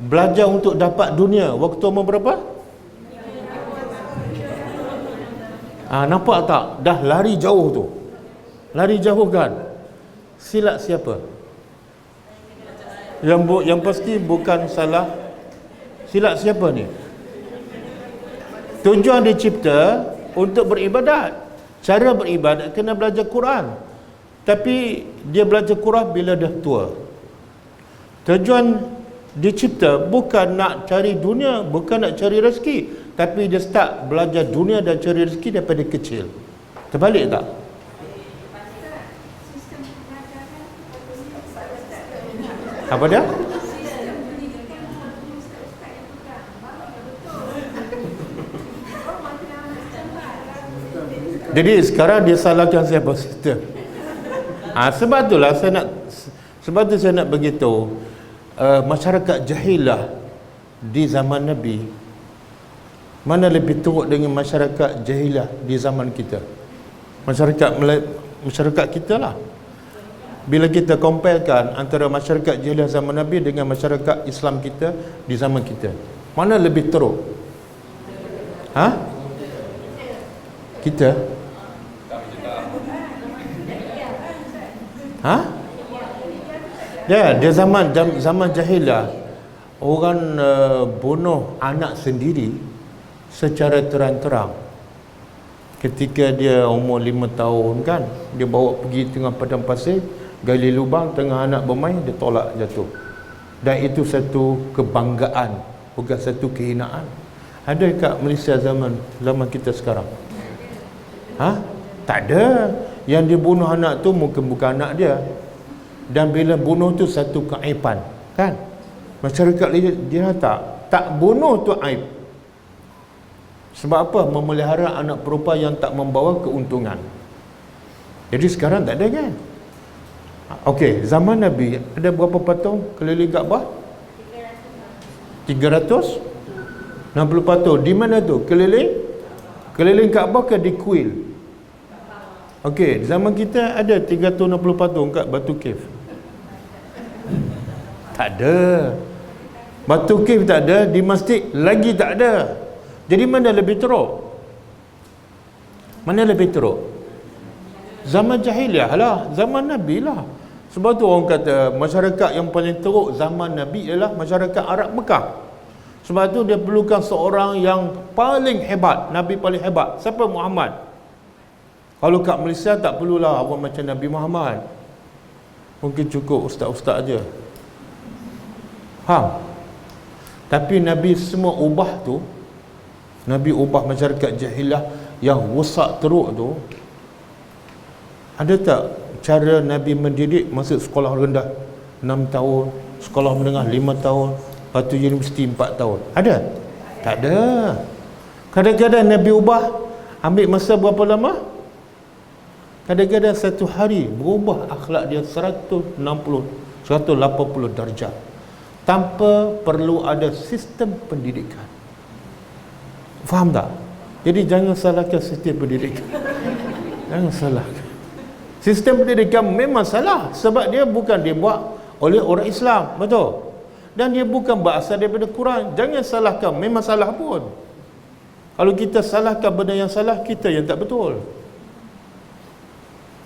Speaker 1: Belajar untuk dapat dunia waktu umur berapa? Nampak tak? Dah lari jauh tu. Lari jauh, kan? Silap siapa? Yang pasti bukan salah silap siapa ni? Tujuan dicipta untuk beribadat. Cara beribadat kena belajar Quran. Tapi dia belajar Quran bila dah tua. Tujuan dicipta bukan nak cari dunia, bukan nak cari rezeki, tapi dia start belajar dunia dan cari rezeki daripada kecil. Terbalik tak? Apa dia? Jadi sekarang dia salahkan siapa? Sistem. Sebab itulah sebab tu saya nak beritahu, masyarakat jahilah di zaman Nabi mana lebih teruk dengan masyarakat jahilah di zaman kita. Masyarakat kita lah. Bila kita comparekan antara masyarakat jahilah zaman Nabi dengan masyarakat Islam kita di zaman kita, mana lebih teruk? Kita? Dia zaman jahilah, orang bunuh anak sendiri secara terang-terang. Ketika dia umur 5 tahun kan, dia bawa pergi tengah padang pasir, gali lubang, tengah anak bermain, dia tolak jatuh. Dan itu satu kebanggaan, bukan satu kehinaan. Ada kat Malaysia zaman kita sekarang? Tak ada. Yang dibunuh anak tu mungkin bukan anak dia. Dan bila bunuh tu satu keaiban, kan? Masyarakat dia tak bunuh tu aib. Sebab apa? Memelihara anak perempuan yang tak membawa keuntungan. Jadi sekarang tak ada kan? Okey, zaman Nabi ada berapa patung keliling Kaabah? 360 patung. Di mana tu? Keliling Kaabah ke di kuil? Okey, zaman kita ada 360 patung kat Batu Cave. Tak ada. Batu Cave tak ada, di masjid lagi tak ada. Jadi mana lebih teruk? Mana lebih teruk? Zaman jahiliah lah, zaman Nabi lah. Sebab tu orang kata masyarakat yang paling teruk zaman Nabi ialah masyarakat Arab Mekah. Sebab tu dia perlukan seorang yang paling hebat, Nabi paling hebat. Siapa? Muhammad. Kalau kat Malaysia tak perlulah orang macam Nabi Muhammad. Mungkin cukup ustaz-ustaz aja. Faham? Tapi Nabi semua ubah tu, Nabi ubah masyarakat jahilah yang rosak teruk tu. Ada tak cara Nabi mendidik masuk sekolah rendah 6 tahun, sekolah menengah 5 tahun, lepas tu universiti 4 tahun? Ada? Tak ada. Kadang-kadang Nabi ubah ambil masa berapa lama? Kadang-kadang satu hari berubah akhlak dia 180 darjah tanpa perlu ada sistem pendidikan. Faham tak? Jadi jangan salahkan sistem pendidikan. Jangan salahkan. Sistem pendidikan memang salah sebab dia bukan dibuat oleh orang Islam, betul? Dan dia bukan berasal daripada Quran. Jangan salahkan, memang salah pun. Kalau kita salahkan benda yang salah, kita yang tak betul.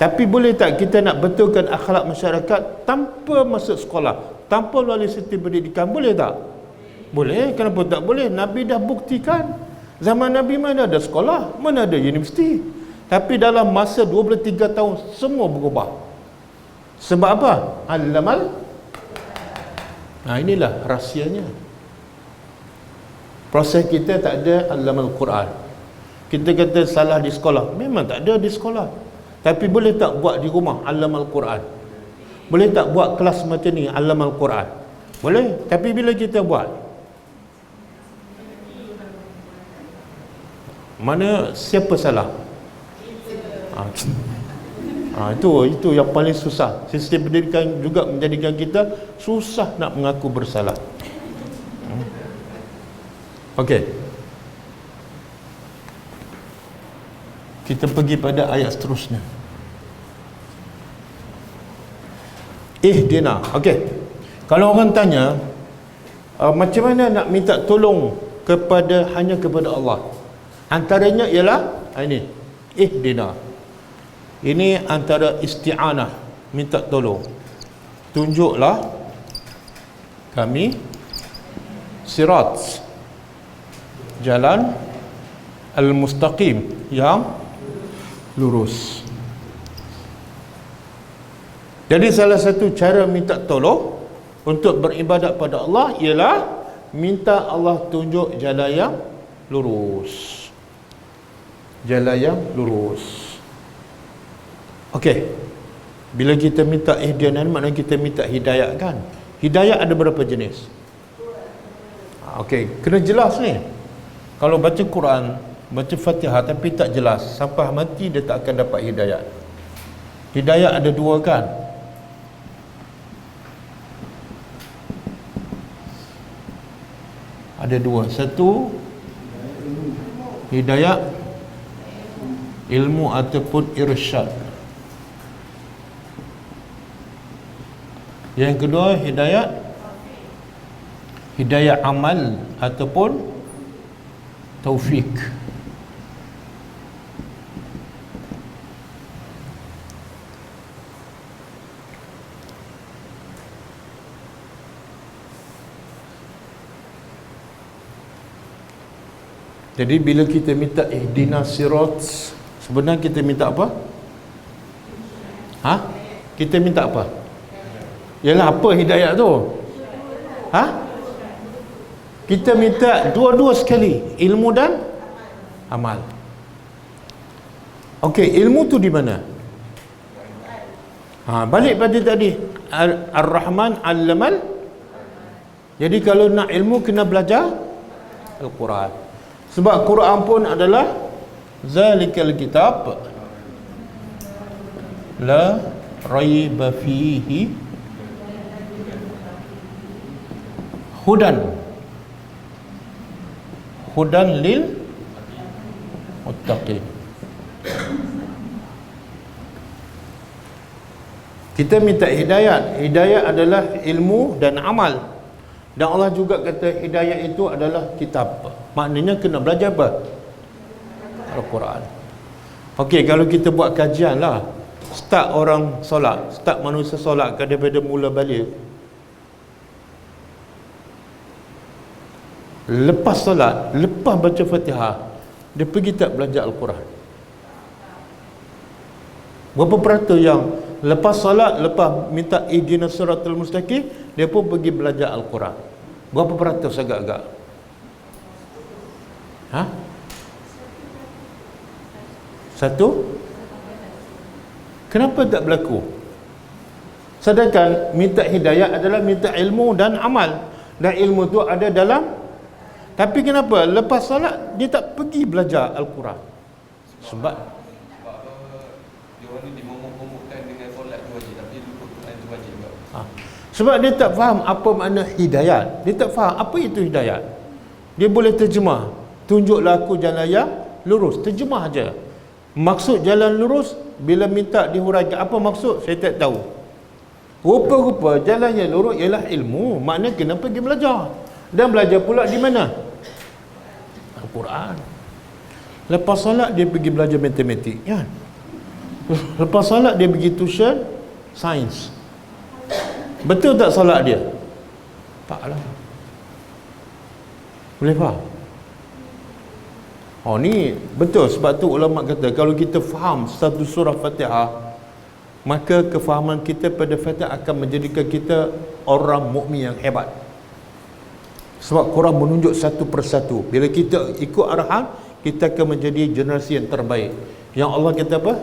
Speaker 1: Tapi boleh tak kita nak betulkan akhlak masyarakat tanpa masuk sekolah, tanpa melalui sistem pendidikan? Boleh tak? Boleh. Kenapa tak boleh? Nabi dah buktikan. Zaman Nabi mana ada sekolah, mana ada universiti. Tapi dalam masa 23 tahun semua berubah. Sebab apa? Allamal. Inilah rahsianya. Proses kita tak ada allamal Quran. Kita kata salah di sekolah, memang tak ada di sekolah. Tapi boleh tak buat di rumah allamal Quran? Boleh tak buat kelas macam ni allamal Quran? Boleh. Tapi bila kita buat, mana siapa salah? Itu yang paling susah. Sistem pendidikan juga menjadikan kita susah nak mengaku bersalah. Okey. Kita pergi pada ayat seterusnya. Ihdina. Okey. Kalau orang tanya, macam mana nak minta tolong hanya kepada Allah? Antaranya ialah ini, ihdina. Ini antara isti'anah, minta tolong. Tunjuklah kami sirat, jalan al-mustaqim, yang lurus. Jadi salah satu cara minta tolong untuk beribadat pada Allah ialah minta Allah tunjuk jalan yang lurus. Jalan yang lurus. Okey. Bila kita minta ihdinas, maknanya kita minta hidayah kan? Hidayah ada berapa jenis? Okey, kena jelas ni. Kalau baca Quran, baca Fatihah tapi tak jelas, sampai mati dia tak akan dapat hidayah. Hidayah ada dua kan? Ada dua. Satu, hidayah ilmu ataupun irsyad. Yang kedua, hidayah amal ataupun taufik. Jadi bila kita minta ihdinas sirat, sebenarnya kita minta apa? Kita minta apa? Yalah, apa hidayah tu? Kita minta dua-dua sekali, ilmu dan amal. Okey, ilmu tu di mana? Balik pada tadi, Ar-Rahman 'allamal. Jadi kalau nak ilmu kena belajar Al-Quran. Sebab Quran pun adalah zalikal kitab la raiba fihi hudan lil muttaqin. Kita minta hidayah. Hidayah adalah ilmu dan amal. Dan Allah juga kata hidayah itu adalah kitab. Maknanya kena belajar apa? Al-Quran. Okey, kalau kita buat kajian lah, start orang solat, start manusia solat daripada mula balik. Lepas solat, lepas baca Fatihah, dia pergi tak belajar Al-Quran? Berapa peratus yang lepas solat, lepas minta ihdinas siratal mustaqim, dia pun pergi belajar Al-Quran? Berapa peratus agak-agak? Satu? Kenapa tak berlaku? Sedangkan minta hidayah adalah minta ilmu dan amal. Dan ilmu tu ada dalam. Tapi kenapa lepas solat dia tak pergi belajar Al-Quran? Sebab
Speaker 3: dia orang ni dimomok-momokkan dengan solat tu wajib, tapi lupa Quran tu wajib juga.
Speaker 1: Sebab dia tak faham apa makna hidayat. Dia tak faham apa itu hidayat. Dia boleh terjemah, tunjuklah aku jalan yang lurus. Terjemah aja. Maksud jalan lurus, bila minta dihuraikan apa maksud, saya tak tahu. Rupa-rupa jalan yang lurus ialah ilmu. Maknanya kena pergi belajar. Dan belajar pula di mana? Al-Quran. Lepas solat dia pergi belajar matematik, kan? Lepas solat dia pergi tuition sains. Betul tak solat dia? Taklah. Boleh faham? Ni betul. Sebab tu ulama kata kalau kita faham satu surah Fatihah, maka kefahaman kita pada Fatihah akan menjadikan kita orang mukmin yang hebat. Sebab Quran menunjuk satu persatu. Bila kita ikut arahan, kita akan menjadi generasi yang terbaik. Yang Allah kata apa?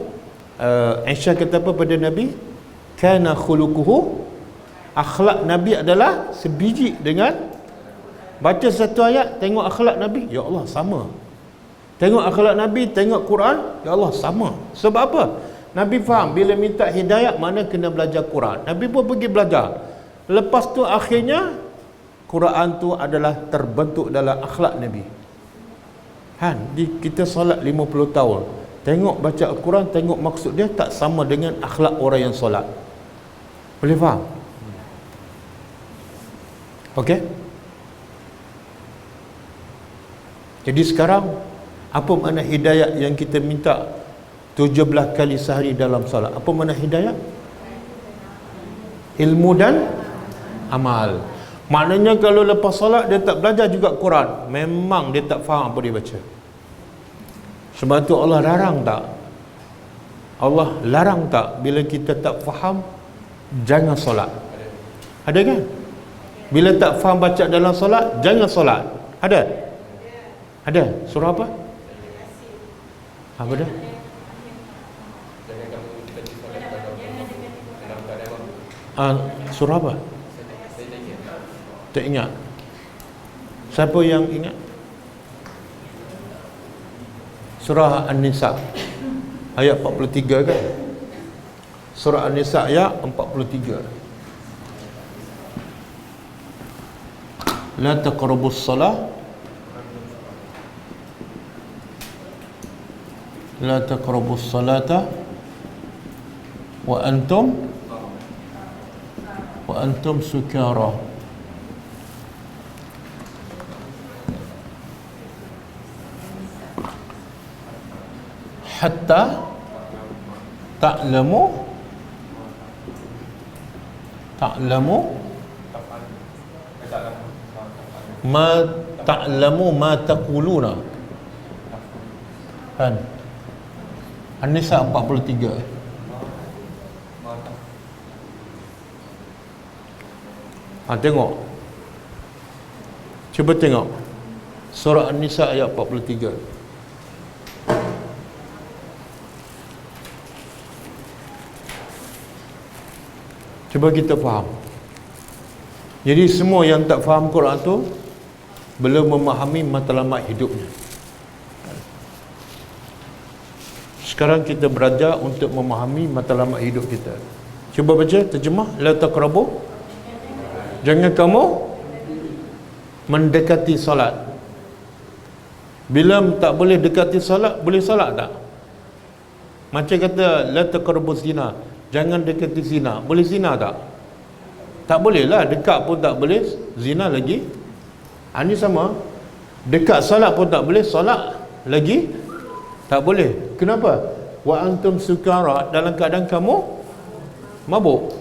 Speaker 1: Aisyah kata apa pada Nabi? Kana khuluquhu, akhlak Nabi adalah sebiji dengan. Baca satu ayat, tengok akhlak Nabi, ya Allah sama. Tengok akhlak Nabi, tengok Quran, ya Allah sama. Sebab apa? Nabi faham bila minta hidayah mana kena belajar Quran. Nabi pun pergi belajar. Lepas tu akhirnya Quran tu adalah terbentuk dalam akhlak Nabi. Kita solat 50 tahun. Tengok baca Al-Quran, tengok maksud dia tak sama dengan akhlak orang yang solat. Boleh faham? Okey? Jadi sekarang apa makna hidayah yang kita minta 17 kali sehari dalam solat? Apa makna hidayah? Ilmu dan amal. Maknanya kalau lepas solat dia tak belajar juga Quran, memang dia tak faham apa dia baca. Sebab tu Allah larang tak? Allah larang tak bila kita tak faham jangan solat? Ada kan? Bila tak faham baca dalam solat jangan solat. Ada? Ada. Surah apa? Apa dah?
Speaker 3: Jangan kamu tadi solat dalam keadaan
Speaker 1: Surah apa?
Speaker 3: saya tak ingat.
Speaker 1: Tak ingat. Siapa yang ingat? Surah An-Nisa ayat 43 kan? Surah An-Nisa ayat 43. La taqrabus salah la taqrabus salata wa antum sukara hatta ta'lamu ma ta'lamu ma taquluna kan. An-Nisa 43. Tengok, cuba tengok surah An-Nisa ayat 43. Cuba kita faham. Jadi semua yang tak faham Quran tu belum memahami matlamat hidupnya. Sekarang kita belajar untuk memahami matlamat hidup kita. Cuba baca terjemah. La taqrabu, jangan kamu mendekati solat. Bila tak boleh dekati solat, boleh solat tak? Macam kata la taqrabu zina, jangan dekati zina, boleh zina tak? Tak boleh lah, dekat pun tak boleh, zina lagi. Ini sama. Dekat solat pun tak boleh, solat lagi tak boleh. Kenapa? Wa antum sukara, dalam keadaan kamu mabuk.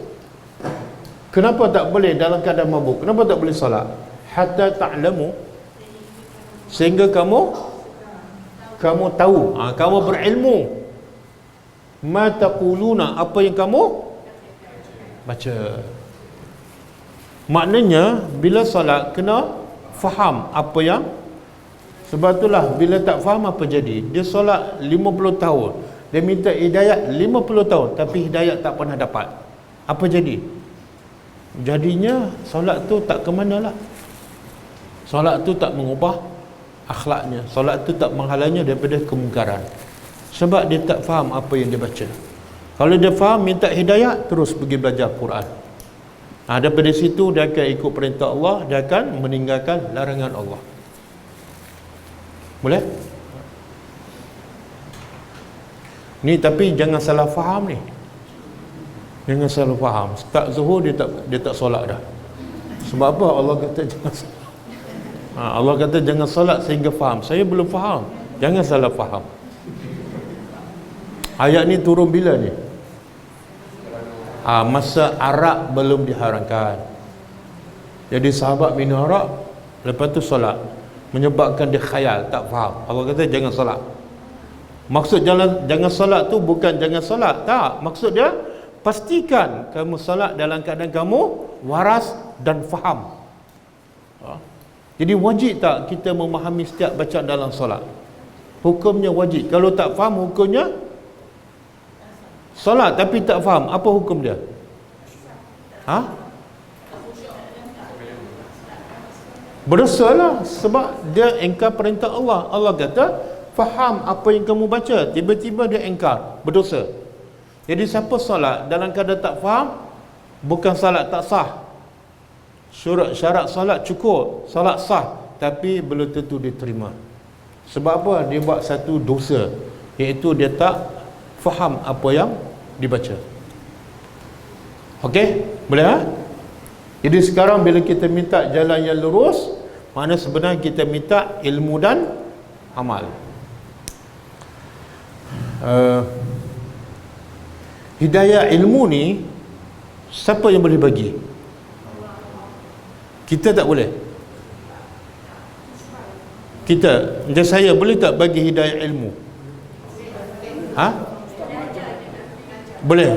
Speaker 1: Kenapa tak boleh dalam keadaan mabuk? Kenapa tak boleh solat? Hatta ta'lamu, sehingga kamu tahu, kamu berilmu, ma taquluna, apa yang kamu baca. Maknanya bila solat kena faham apa yang. Sebab itulah bila tak faham apa jadi. Dia solat 50 tahun, dia minta hidayat 50 tahun, tapi hidayat tak pernah dapat. Apa jadi? Jadinya solat tu tak ke mana lah. Solat tu tak mengubah akhlaknya, solat tu tak menghalangnya daripada kemungkaran. Sebab dia tak faham apa yang dia baca. Kalau dia faham, minta hidayat, terus pergi belajar Quran. Daripada situ dia akan ikut perintah Allah, dia akan meninggalkan larangan Allah. Boleh? Ni tapi jangan salah faham ni. Jangan salah faham. Start zuhur dia tak solat dah. Sebab apa? Allah kata jangan solat. Allah kata jangan solat sehingga faham. Saya belum faham. Jangan salah faham. Ayat ni turun bila ni? Masa arak belum diharamkan. Jadi sahabat minum arak, lepas tu solat, menyebabkan dia khayal, tak faham. Allah kata jangan solat. Maksud jangan solat tu bukan jangan solat, tak. Maksud dia pastikan kamu solat dalam keadaan kamu waras dan faham. Jadi wajib tak kita memahami setiap bacaan dalam solat? Hukumnya wajib. Kalau tak faham, hukumnya solat tapi tak faham, apa hukum dia? Berdosa lah, sebab dia engkar perintah Allah. Allah kata faham apa yang kamu baca, tiba-tiba dia engkar, berdosa. Jadi siapa solat dalam keadaan tak faham, bukan solat tak sah. Syarat solat cukup, solat sah, tapi belum tentu diterima. Sebab apa? Dia buat satu dosa, iaitu dia tak faham apa yang dibaca. Okey? Boleh? Jadi sekarang bila kita minta jalan yang lurus, makna sebenarnya kita minta ilmu dan amal. Hidayah ilmu ni siapa yang boleh bagi? Kita tak boleh. Kita, macam saya, boleh tak bagi hidayah ilmu? Ha? Boleh.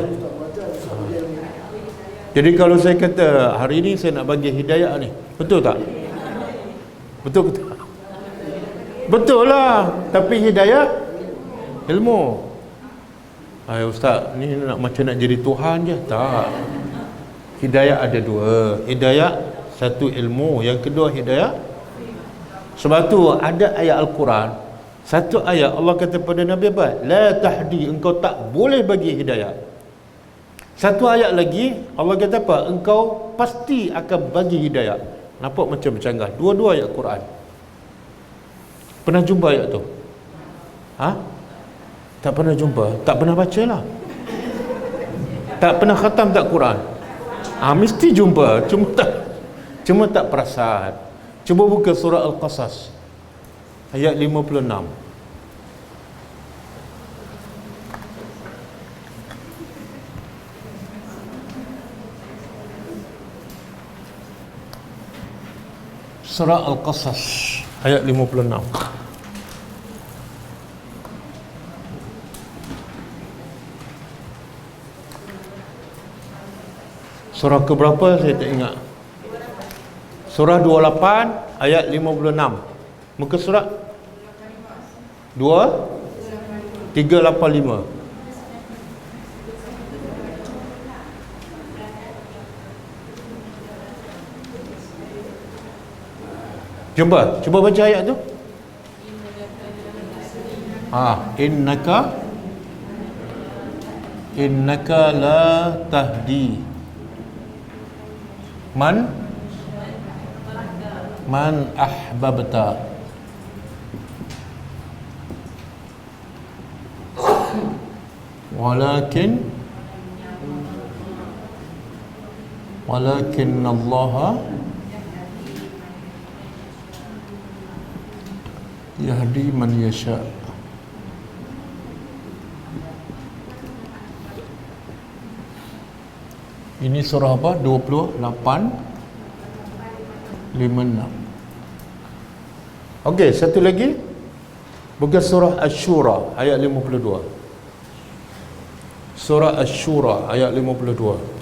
Speaker 1: Jadi kalau saya kata hari ini saya nak bagi hidayah ni, betul tak? Betul ke tak? Betul lah. Tapi hidayah ilmu. Hai ustaz, ni nak macam nak jadi Tuhan je. Tak. Hidayah ada dua. Hidayah satu ilmu, yang kedua hidayah. Sebab tu ada ayat Al-Quran, satu ayat Allah kata pada Nabi apa? La tahdi, engkau tak boleh bagi hidayah. Satu ayat lagi Allah kata apa? Engkau pasti akan bagi hidayah. Nampak macam bercanggah. Dua-dua ayat Quran. Pernah jumpa ayat tu? Ha? Tak pernah jumpa? Tak pernah baca lah. Tak pernah khatam tak Quran? Mesti jumpa, cuma tak perasan. Cuba buka surah Al-Qasas ayat 56. Surah Al-Qasas ayat 56. Surah ke berapa saya tak ingat. Surah 28 ayat 56. Muka surat 385. Cuba baca ayat tu. Innaka la tahdi man ahbabta walakin Allah yahdi man yasha. Ini surah apa? 28 56. Okey, satu lagi. Bukan surah Asy-Syura ayat 52. Surah Asy-Syura ayat 52.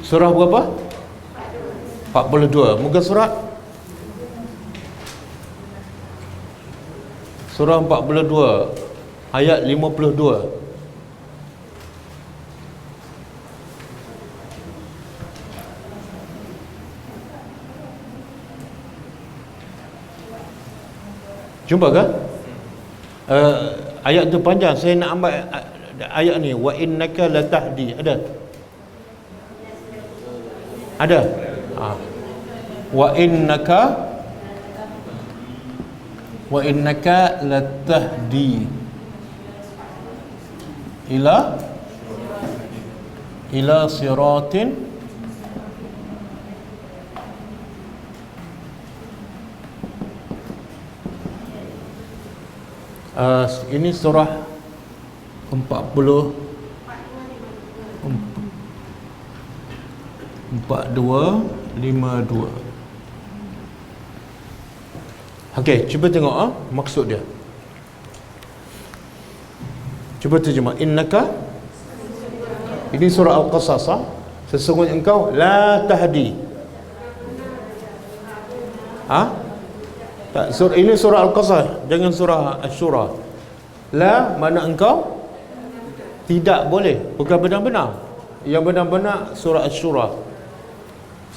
Speaker 1: Surah berapa? 42. Muka surat surah 42 ayat 52. Jumpa ke? Ayat tu panjang, saya nak ambil ayat ni. Wa innaka latahdi. Ada? Wa innaka latahdi ila siratin ini surah 4252. Okey, cuba tengok maksud dia. Cuba terjemah. Innaka, ini surah Al-Qasas. Sesungguhnya engkau la tahdi. Tak, ini surah Al-Qasas, jangan surah Asy-Syura. La mana engkau tidak boleh, bukan benar-benar. Yang benar-benar surah Asy-Syura.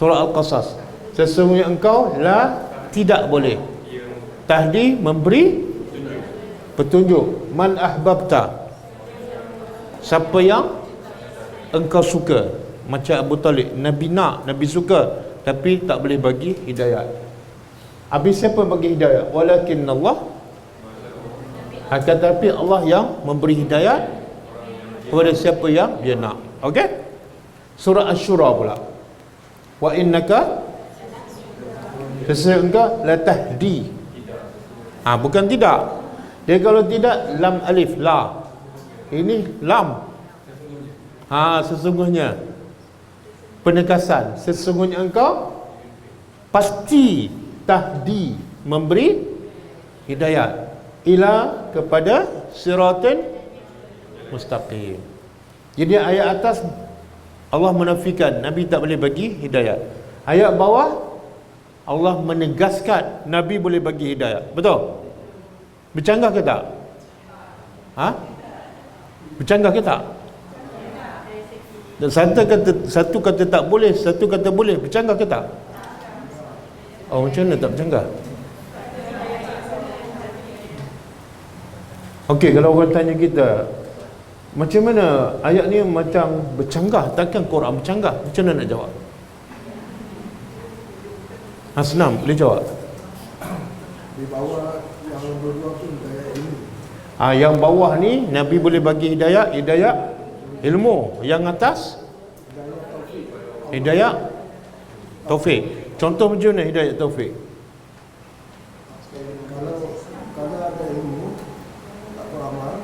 Speaker 1: Surah Al-Qasas. Sesungguhnya engkau la tidak boleh. Tahdi memberi petunjuk. Man ahbabta, siapa yang engkau suka. Macam Abu Talib, Nabi nak, Nabi suka, tapi tak boleh bagi hidayat. Habis siapa bagi hidayat? Walakin Allah, akan tetapi Allah yang memberi hidayat kepada siapa yang dia nak. Okey? Surah Asy-Syura pula Wa innaka, sesungguhnya engkau la tahdi. Bukan tidak. Dia kalau tidak lam alif la. Ini lam. Sesungguhnya. Penegasan. Sesungguhnya engkau pasti tahdi, memberi hidayat ila kepada siratal mustaqim. Jadi ayat atas Allah menafikan Nabi tak boleh bagi hidayat. Ayat bawah Allah menegaskan Nabi boleh bagi hidayat. Betul? Bercanggah ke tak? Bercanggah ke tak? Dan satu kata tak boleh, satu kata boleh. Bercanggah ke tak? Macam mana tak bercanggah? Okey, kalau orang tanya kita, macam mana ayat ni macam bercanggah, takkan Quran bercanggah? Macam mana nak jawab? Senang, boleh jawab.
Speaker 2: Di bawah yang berdua tu hidayah ilmu.
Speaker 1: Yang bawah ni Nabi boleh bagi hidayah ilmu. Yang atas hidayah taufik. Contoh macam mana hidayah taufik?
Speaker 2: Kalau ada ilmu tak beramal,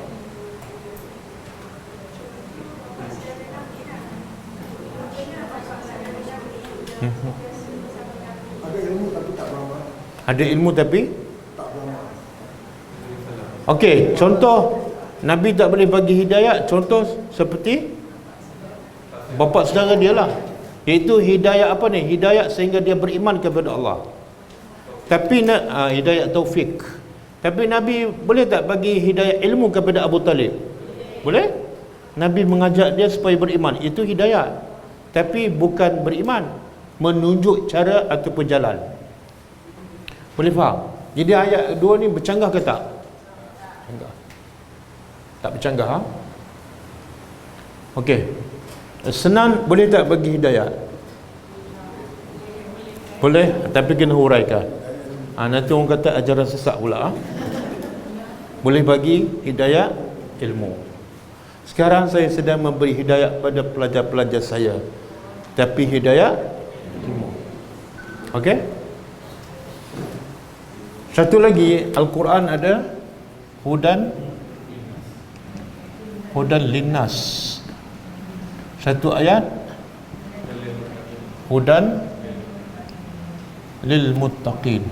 Speaker 2: ada ilmu tapi tak beramal.
Speaker 1: Ada ilmu tapi
Speaker 2: Tak beramal.
Speaker 1: okey, contoh Nabi tak boleh bagi hidayah, contoh seperti bapa saudara dia lah, iaitu hidayah apa ni? Hidayah sehingga dia beriman kepada Allah. Tapi hidayah taufik. Tapi Nabi boleh tak bagi hidayah ilmu kepada Abu Talib? Boleh? Nabi mengajak dia supaya beriman, itu hidayah. Tapi bukan beriman, menunjuk cara ataupun jalan. Boleh faham? Jadi ayat 2 ni bercanggah ke tak? Tak bercanggah. Okey. Senang boleh tak bagi hidayah? Boleh, tapi kena huraikan. Nanti orang kata ajaran sesat pula. Boleh bagi hidayah ilmu. Sekarang saya sedang memberi hidayah pada pelajar-pelajar saya, tapi hidayah ilmu. Okey? Satu lagi, Al-Quran ada hudan linnas. Satu ayat hudan lil muttaqin.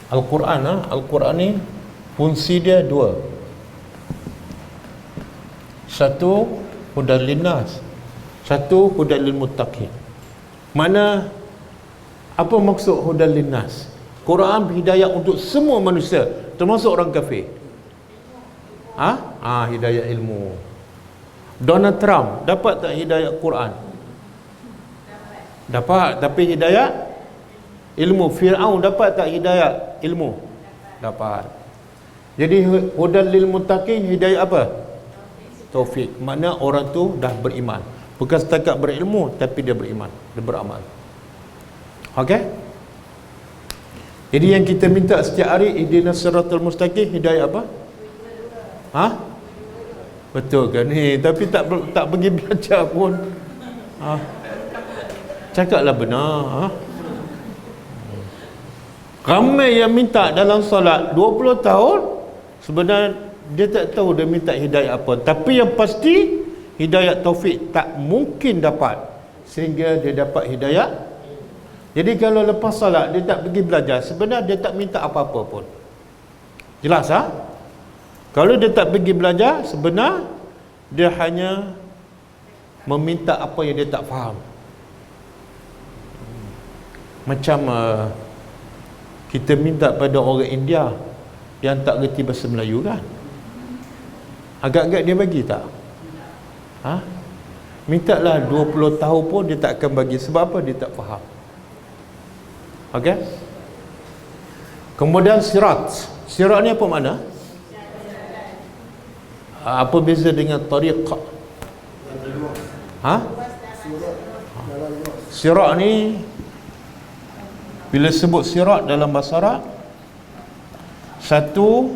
Speaker 1: Al-Quran ni fungsi dia dua. Satu hudan linnas, satu hudan lil muttaqin. Mana apa maksud hudan linnas? Quran hidayah untuk semua manusia, termasuk orang kafir. Hidayah ilmu. Donald Trump dapat tak hidayah Quran? Dapat, tapi hidayah ilmu. Fir'aun dapat tak hidayah ilmu? Dapat. Jadi hudan lil muttaqin, hidayah apa? Taufik. Makna orang tu dah beriman. Bukan setakat berilmu, tapi dia beriman, dia beramal. Okey? Jadi yang kita minta setiap hari, ihdinas siratal mustaqim, hidayah apa? Betul kan ni? Tapi tak pergi belajar pun. Cakaplah benar. Ramai yang minta dalam solat 20 tahun, sebenarnya dia tak tahu dia minta hidayah apa. Tapi yang pasti hidayah taufik tak mungkin dapat sehingga dia dapat hidayah. Jadi kalau lepas solat dia tak pergi belajar, sebenarnya dia tak minta apa-apa pun. Jelas Kalau dia tak pergi belajar, sebenarnya dia hanya meminta apa yang dia tak faham. Macam kita minta pada orang India yang tak reti bahasa Melayu kan, agak-agak dia bagi tak? Mintalah 20 tahun pun dia tak akan bagi. Sebab apa? Dia tak faham. Okey? Kemudian sirat. Sirat ni apa makna? Apa beza dengan tariqah? Sirat ni, bila sebut sirat dalam bahasa Arab, satu,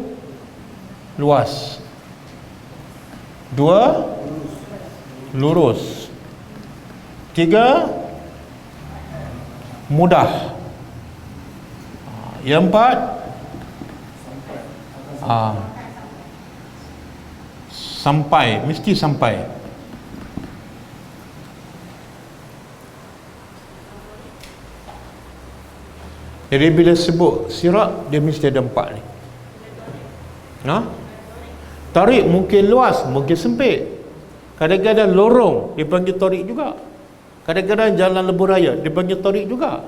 Speaker 1: luas. Dua, lurus. 3, mudah. Yang 4, sampai, mesti sampai. Jadi bila sebut sirat, dia mesti ada 4 ni. Tarik mungkin luas, mungkin sempit. Kadang-kadang lorong dipanggil tarik juga. Kadang-kadang jalan lebuh raya dipanggil tarik juga.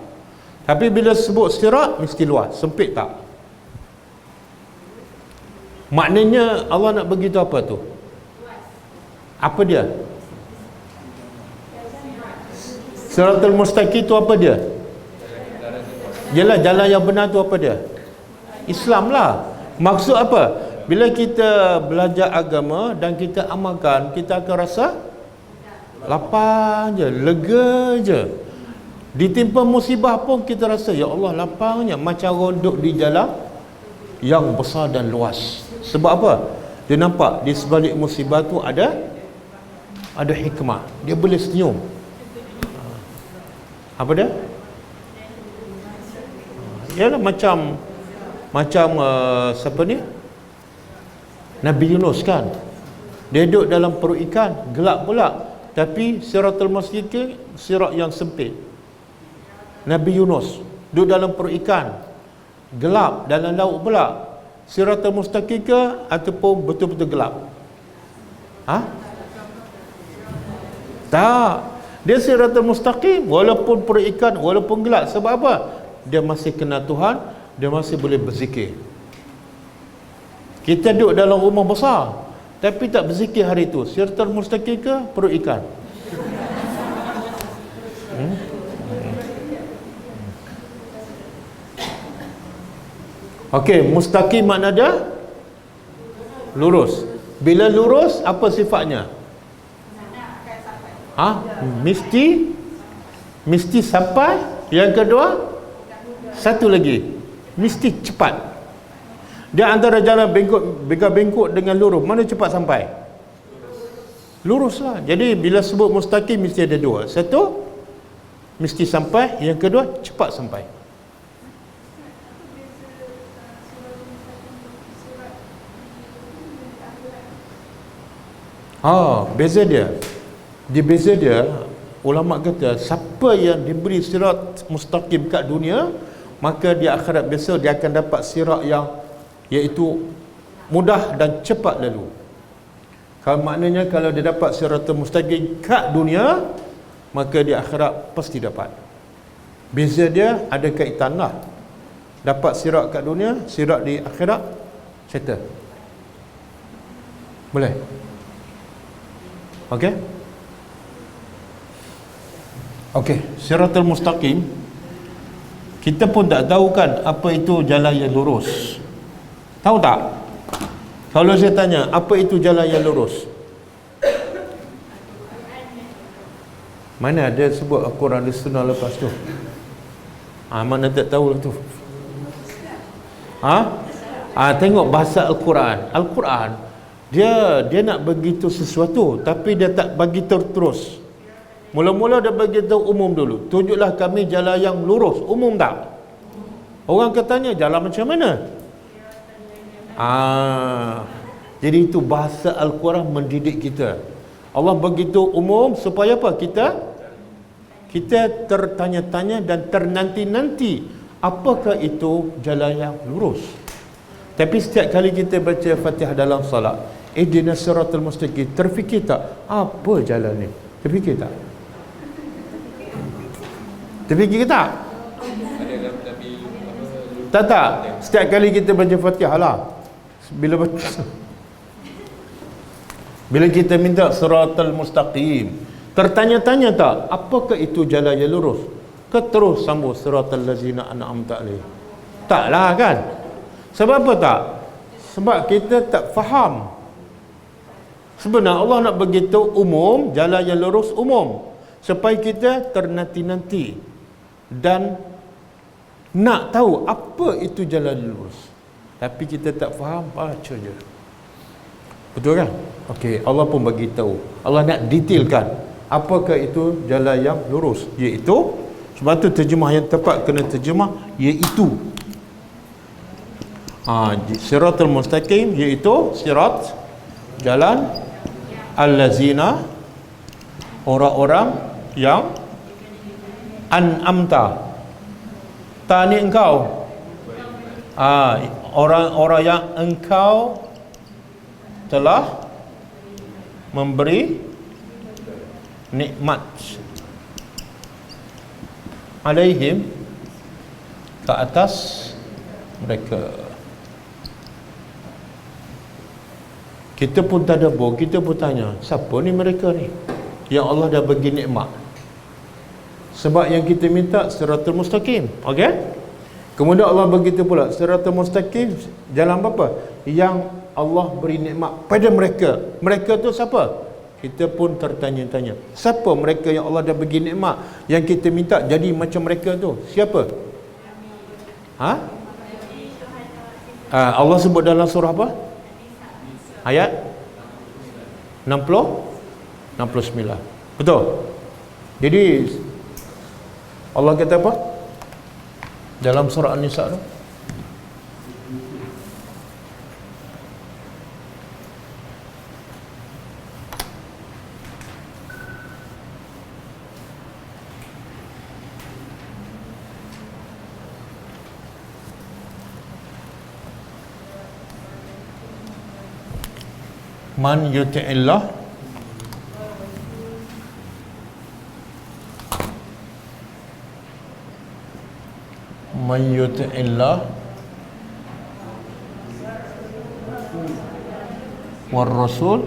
Speaker 1: Tapi bila sebut sirat, mesti luas, sempit tak. Maknanya Allah nak begitu apa tu? Apa dia? Siratul mustaqim tu apa dia? Yalah, jalan yang benar tu apa dia? Islam lah. Maksud apa? Bila kita belajar agama dan kita amalkan, kita akan rasa lapang je, lega je. Ditimpa musibah pun kita rasa, ya Allah, lapangnya. Macam orang duduk di jalan yang besar dan luas. Sebab apa? Dia nampak di sebalik musibah tu ada hikmah. Dia boleh senyum. Apa dia? Yalah, macam siapa ni? Nabi Yunus kan. Dia duduk dalam perut ikan, gelap pula. Tapi siratul mustaqim, sirat yang sempit. Nabi Yunus duduk dalam perut ikan, gelap dalam laut pula. Siratul mustaqim ke ataupun betul-betul gelap? Tak. Dia siratul mustaqim walaupun perut ikan, walaupun gelap. Sebab apa? Dia masih kenal Tuhan, dia masih boleh berzikir. Kita duduk dalam rumah besar tapi tak berzikir hari itu. Siratul mustaqim ke perut ikan? Okey, mustaqim makna dia lurus. Bila lurus, apa sifatnya? Mesti sampai. Yang kedua, satu lagi, mesti cepat. Dia antara jalan bengkok dengan lurus, mana cepat sampai? Lurus lah. Jadi bila sebut mustaqim mesti ada dua. Satu, mesti sampai. Yang kedua, cepat sampai. Beza dia. Di beza dia, ulama kata siapa yang diberi sirat mustaqim kat dunia, maka di akhirat besok dia akan dapat sirat yang iaitu mudah dan cepat lalu. Kalau maknanya kalau dia dapat siratul mustaqim kat dunia, maka di akhirat pasti dapat. Beza dia ada kaitan lah. Dapat sirat kat dunia, sirat di akhirat settle. Boleh? Okey? Okey, siratul mustaqim kita pun tak tahu kan apa itu jalan yang lurus. Tahu tak? Kalau saya tanya, apa itu jalan yang lurus? Mana ada sebut Al-Quran dan Sunnah lepas tu? Mana tak tahu lah tu. Tengok bahasa Al-Quran. Al-Quran dia nak begitu sesuatu, tapi dia tak bagi terus. Mula-mula dia bagi tahu umum dulu. Tunjuklah kami jalan yang lurus. Umum tak? Orang katanya jalan macam mana? Jadi itu bahasa Al-Quran mendidik kita. Allah begitu umum supaya apa? Kita tertanya-tanya dan ternanti-nanti apakah itu jalan yang lurus. Tapi setiap kali kita baca Fatihah dalam salat, ihdinas siratal mustaqim, terfikir tak apa jalan ni? Terfikir tak? Terfikir tak? Tak. Setiap kali kita baca Fatihah lah, bila kita minta siratal mustaqim, tertanya-tanya tak apakah itu jalan yang lurus? Ke terus sambung siratal ladzina an'amta alaihim? Taklah kan? Sebab apa tak? Sebab kita tak faham. Sebenarnya Allah nak begitu umum, jalan yang lurus umum, supaya kita ternanti-nanti dan nak tahu apa itu jalan lurus. Tapi kita tak faham, baca je. Betul kan? Okey, Allah pun bagi tahu. Allah nak detailkan apakah itu jalan yang lurus, iaitu sebab tu terjemah yang tepat kena terjemah iaitu. Siratul mustaqim iaitu sirat jalan allazina orang-orang yang an'amta. Tani engkau. Orang-orang yang engkau telah memberi nikmat alaihim ke atas mereka. Kita pun tadabbur, kita pun tanya, siapa ni mereka ni yang Allah dah bagi nikmat? Sebab yang kita minta siratul mustaqim. Okey? Kemudian Allah beritahu pula siratul mustaqim jalan apa? Yang Allah beri nikmat pada mereka. Mereka tu siapa? Kita pun tertanya-tanya. Siapa mereka yang Allah dah bagi nikmat yang kita minta jadi macam mereka tu? Siapa? Allah sebut dalam surah apa? Ayat 69. Betul? Jadi Allah kata apa? Dalam surah An-Nisa tu, man yuti'illah man yuti'illah war rasul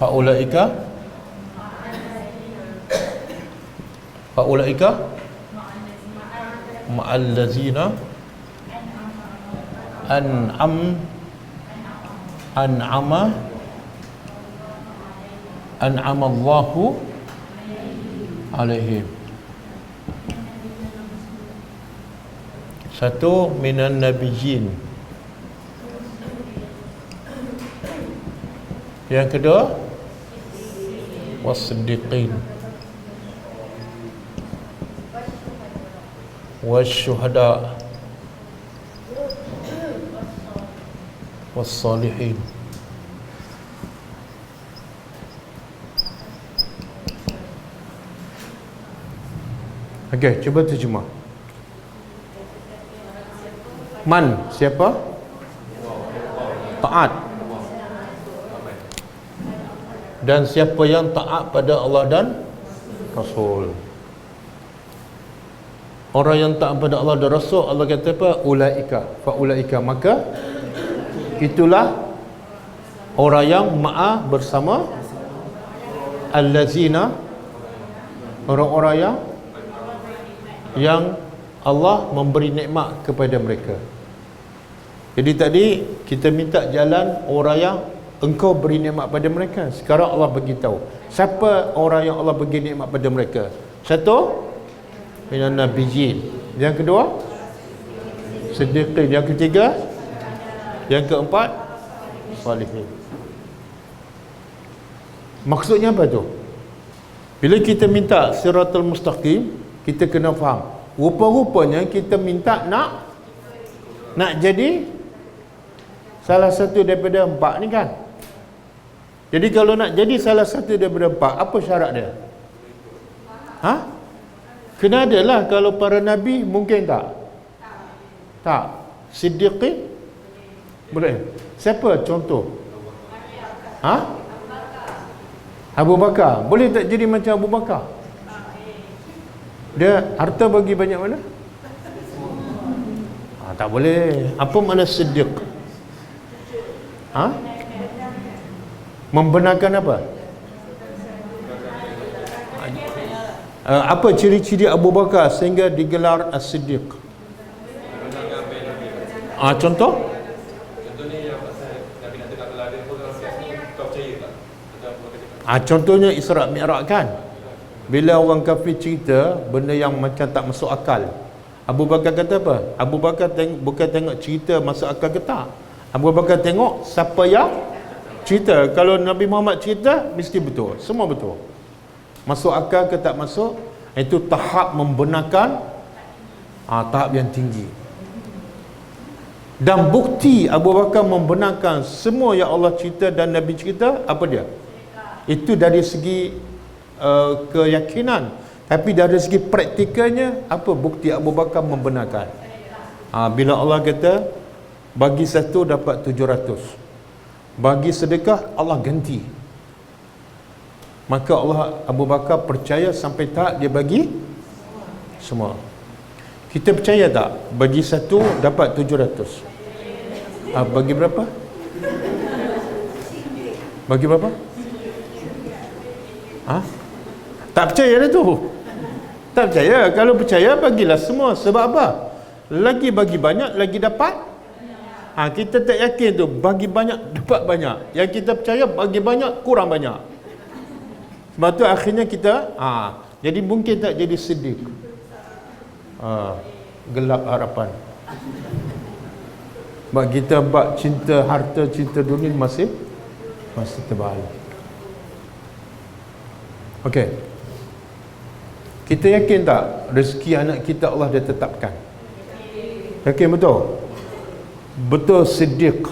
Speaker 1: faulaika ma'al ladzina an'ama Allahu alaihim. Satu minan nabiyyin. Yang kedua was-siddiqin wasyuhada was-salihin. Okey, cuba terjemah. Man, siapa? Taat. Dan siapa yang taat pada Allah dan Rasul. Orang yang taat pada Allah dan Rasul, Allah kata apa? Ulaika, fa ulaika, maka itulah orang yang ma'a bersama allazina, orang-orang yang Allah memberi nikmat kepada mereka. Jadi tadi kita minta jalan orang yang engkau beri nikmat pada mereka. Sekarang Allah beritahu siapa orang yang Allah bagi nikmat pada mereka. Satu, minan nabiyyin. Yang kedua, siddiqin. Yang ketiga, yang keempat, salihin. Maksudnya apa tu? Bila kita minta siratul mustaqim, kita kena faham. Rupa-rupanya kita minta nak jadi salah satu daripada empat ni kan. Jadi kalau nak jadi salah satu daripada empat, apa syarat dia? Kena adalah. Kalau para nabi mungkin tak? Tak. Siddiqin boleh. Siapa contoh? Abu Bakar. Boleh tak jadi macam Abu Bakar? Dia harta bagi banyak mana? Tak boleh. Apa makna siddiq? Membenarkan apa? Apa ciri-ciri Abu Bakar sehingga digelar as-siddiq? Contoh?
Speaker 3: Contohnya yang pasal Nabi nak tegak teladan pun orang biasa kau percaya tak?
Speaker 1: Contohnya Isra' Mi'raj kan. Bila orang kafir cerita benda yang macam tak masuk akal, Abu Bakar kata apa? Abu Bakar bukan tengok cerita masuk akal ke tak. Abu Bakar tengok siapa yang cerita. Kalau Nabi Muhammad cerita, mesti betul. Semua betul. Masuk akal ke tak masuk, itu tahap membenarkan, tahap yang tinggi. Dan bukti Abu Bakar membenarkan semua yang Allah cerita dan Nabi cerita, apa dia? Itu dari segi keyakinan. Tapi dari segi praktikalnya, apa bukti Abu Bakar membenarkan? Bila Allah kata bagi satu dapat 700, bagi sedekah Allah ganti, maka Allah, Abu Bakar percaya sampai tak dia bagi semua. Kita percaya tak bagi satu dapat 700? Bagi berapa? Bagi berapa? Tak percaya dah tu. Tak percaya. Kalau percaya, bagilah semua. Sebab apa? Lagi bagi banyak, lagi dapat. Kita tak yakin tu. Bagi banyak, dapat banyak. Yang kita percaya, bagi banyak, kurang banyak. Sebab tu akhirnya kita jadi mungkin tak jadi sedih. Gelap harapan. Sebab kita bab cinta harta, cinta dunia masih tebal. Okey. Kita yakin tak rezeki anak kita Allah dah tetapkan? Yakin betul? Betul siddiq.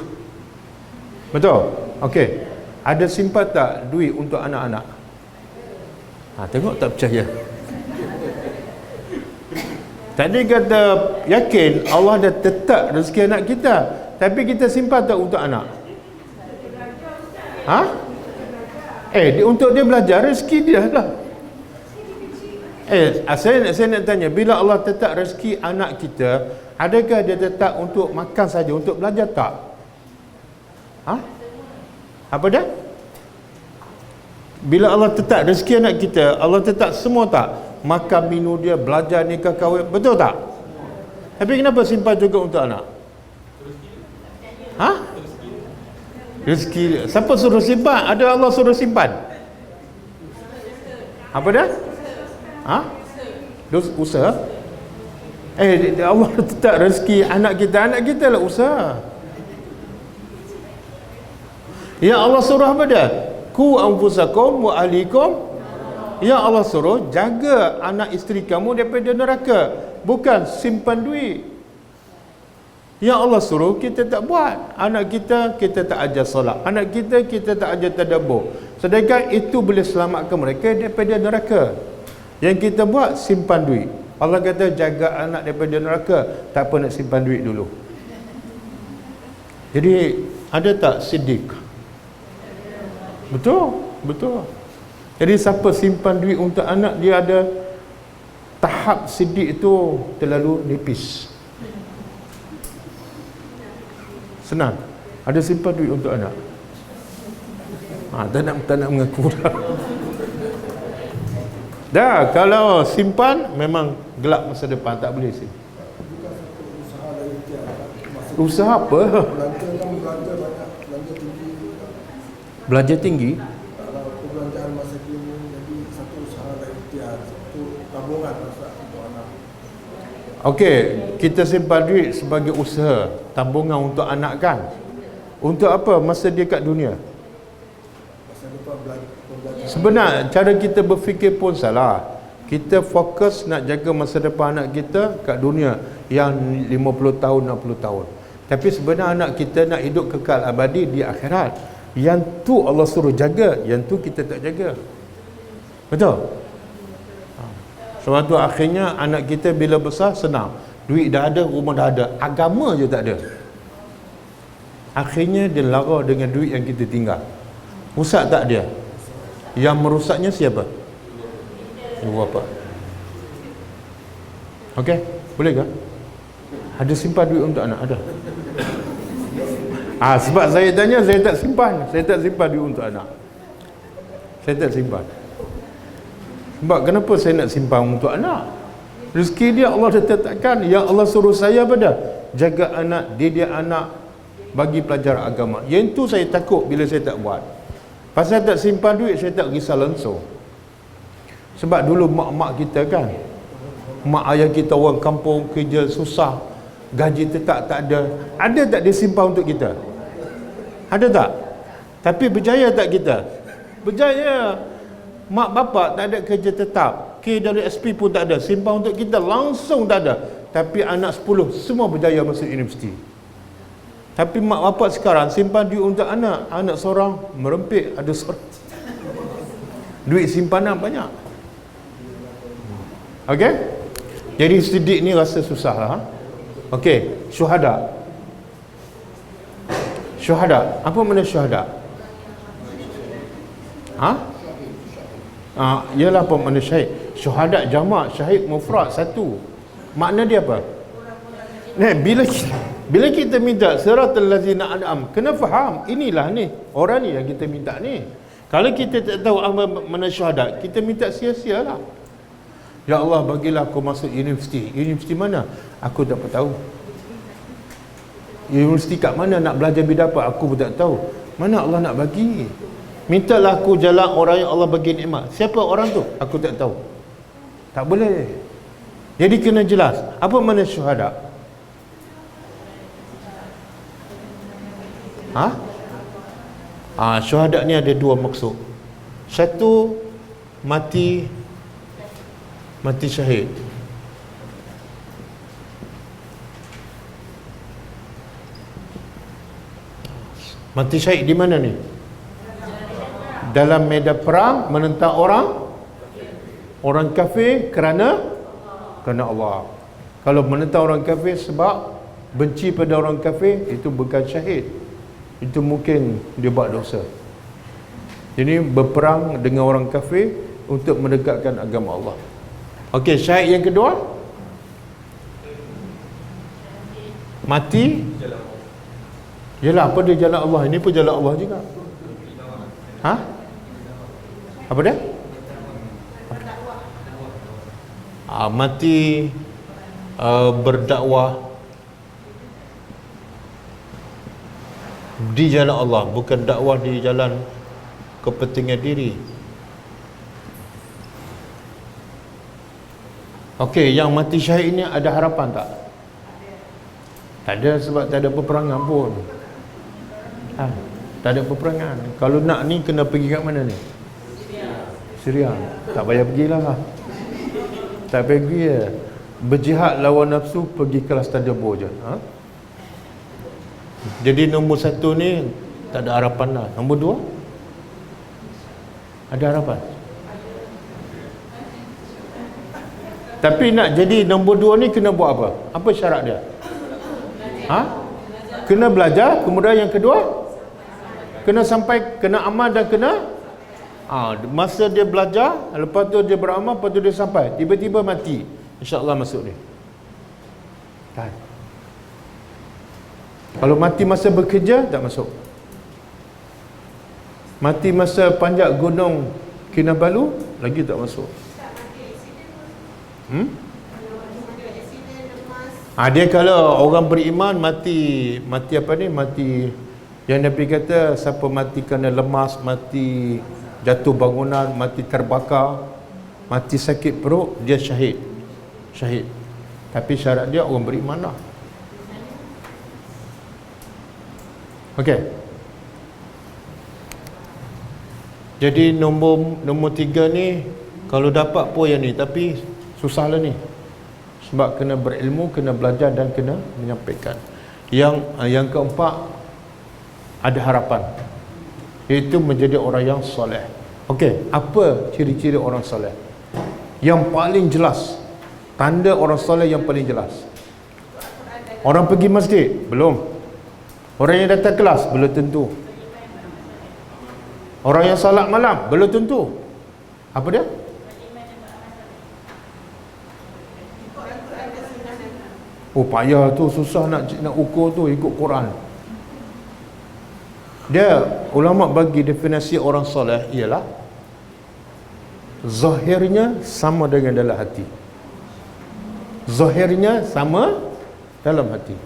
Speaker 1: Betul? Okey. Ada simpan tak duit untuk anak-anak? Tengok tak percaya. Tadi kata yakin Allah dah tetap rezeki anak kita, tapi kita simpan tak untuk anak? Untuk dia belajar, rezeki dia lah. Saya nak tanya, bila Allah tetap rezeki anak kita, adakah dia tetap untuk makan saja, untuk belajar tak? Apa dah? Bila Allah tetap rezeki anak kita, Allah tetap semua tak? Makan, minum dia, belajar, nikah, kahwin, betul tak? Tapi kenapa simpan juga untuk anak? Rezeki. Siapa suruh simpan? Ada Allah suruh simpan? Apa dah? Usaha? Allah tetap rezeki anak kita lah usaha. Ya Allah suruh apa dah? Ku anfusakum wa ahlikum. Ya Allah suruh jaga anak isteri kamu daripada neraka, bukan simpan duit. Ya Allah suruh kita tak buat. Anak kita tak ajar solat, anak kita tak ajar tadabbur, sedangkan itu boleh selamatkan mereka daripada neraka. Yang kita buat simpan duit. Allah kata jaga anak daripada neraka, tak apa nak simpan duit dulu. Jadi ada tak siddiq? Betul. Jadi siapa simpan duit untuk anak, dia ada tahap siddiq itu terlalu nipis. Senang. Ada simpan duit untuk anak. Tak nak mengaku dah. Kalau simpan memang gelap masa depan, tak boleh simpan. Usaha apa? Belanja tinggi.
Speaker 2: Perbelanjaan masa kini, jadi satu usaha dan ikhtiar, satu tabungan untuk anak.
Speaker 1: Okey, kita simpan duit sebagai usaha, tabungan untuk anak kan? Untuk apa? Masa dia kat dunia.
Speaker 2: Masa depan perbelanjaan.
Speaker 1: Sebenarnya cara kita berfikir pun salah. Kita fokus nak jaga masa depan anak kita kat dunia yang 50 tahun, 60 tahun. Tapi sebenarnya anak kita nak hidup kekal abadi di akhirat. Yang tu Allah suruh jaga, yang tu kita tak jaga. Betul? Sebab tu akhirnya anak kita bila besar senang. Duit dah ada, rumah dah ada, agama je tak ada. Akhirnya dia lara dengan duit yang kita tinggal. Rusak tak dia? Yang merusaknya siapa? Ibu bapa. Okey, boleh ke? Ada simpan duit untuk anak? Ada. Sebab saya tanya, saya tak simpan duit untuk anak. Saya tak simpan. Sebab kenapa saya nak simpan untuk anak? Rezeki dia Allah dah tetapkan. Yang Allah suruh saya pada jaga anak, didik anak, bagi pelajar agama. Yang tu saya takut bila saya tak buat. Pasal tak simpan duit, saya tak risau langsung. Sebab dulu mak-mak kita kan, mak ayah kita orang kampung, kerja susah, gaji tetap tak ada. Ada tak dia simpan untuk kita? Ada tak? Tapi berjaya tak kita? Berjaya. Mak bapak tak ada kerja tetap, KWSP pun tak ada, simpan untuk kita langsung tak ada. Tapi anak 10 semua berjaya masuk universiti. Tapi mak bapak sekarang simpan duit untuk anak, anak seorang merempit, ada seorang duit simpanan banyak. Okey? Jadi sedikit ni rasa susah lah. Okey, syuhada. Syuhada, apa makna syuhada? Ialah apa makna syahid? Syuhada jamak, syahid mufrad satu. Makna dia apa? Bila kita minta siratal ladzina an'am, kena faham inilah ni, orang ni yang kita minta ni. Kalau kita tak tahu apa makna syuhada, kita minta sia-sialah. Ya Allah, bagilah aku masuk universiti. Universiti mana? Aku tak tahu. Universiti kat mana nak belajar bidapat? Aku pun tak tahu. Mana Allah nak bagi? Mintalah aku jalan orang yang Allah bagi nikmat. Siapa orang tu? Aku tak tahu. Tak boleh. Jadi kena jelas apa makna syuhada. Syuhada ni ada dua maksud. Satu, mati syahid. Mati syahid di mana ni? Dalam medan perang menentang orang kafir kerana Allah. Kalau menentang orang kafir sebab benci pada orang kafir, itu bukan syahid. Itu mungkin dia buat dosa. Jadi berperang dengan orang kafir untuk menegakkan agama Allah. Okey, syahid yang kedua, mati yalah, apa dia jalan Allah? Ini pun jalan Allah juga. Apa dia? Mati berdakwah di jalan Allah, bukan dakwah di jalan kepentingan diri. Okey, yang mati syahid ni ada harapan tak? Tak ada, sebab tak ada peperangan pun. Tak ada peperangan. Kalau nak ni kena pergi kat mana ni? Syria. Tak payah pergilah. Tak pergi ya. Berjihad lawan nafsu, pergi kelas tadabbur je. Jadi nombor satu ni tak ada harapan lah. Nombor dua, ada harapan. Tapi nak jadi nombor dua ni kena buat apa? Apa syarat dia? Kena belajar. Kemudian yang kedua, kena sampai, kena amal dan kena masa dia belajar, lepas tu dia beramal, lepas tu dia sampai, tiba-tiba mati, insya-Allah masuk dia. Kan? Kalau mati masa bekerja, tak masuk. Mati masa panjat gunung Kinabalu, lagi tak masuk. Dia kalau orang beriman mati apa ni? Mati yang Nabi kata, siapa mati kerana lemas, mati jatuh bangunan, mati terbakar, mati sakit perut, dia syahid. Tapi syarat dia orang beriman lah. Okey. Jadi nombor 3 ni kalau dapat pun yang ni, tapi susahlah ni. Sebab kena berilmu, kena belajar dan kena menyampaikan. Yang keempat, ada harapan, iaitu menjadi orang yang soleh. Okey, apa ciri-ciri orang soleh? Yang paling jelas, tanda orang soleh yang paling jelas. Orang pergi masjid? Belum. Orang yang datang kelas? Belum tentu. Orang yang salat malam? Belum tentu. Apa dia? Payah tu, susah nak ukur tu, ikut Quran. Dia, ulama bagi definisi orang soleh ialah zahirnya sama dengan dalam hati. Zahirnya sama dalam hati.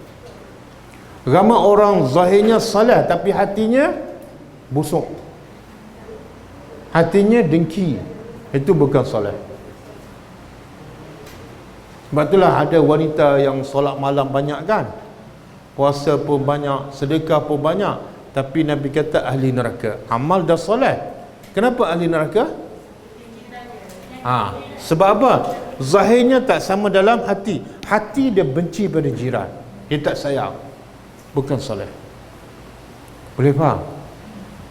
Speaker 1: Ramai orang zahirnya soleh tapi hatinya busuk, hatinya dengki. Itu bukan soleh. Sebab itulah ada wanita yang solat malam banyak kan, puasa pun banyak, sedekah pun banyak, tapi Nabi kata ahli neraka. Amal dah solat, kenapa ahli neraka? Sebab apa? Zahirnya tak sama dalam hati. Hati dia benci pada jiran, dia tak sayang, bukan soleh. Boleh faham?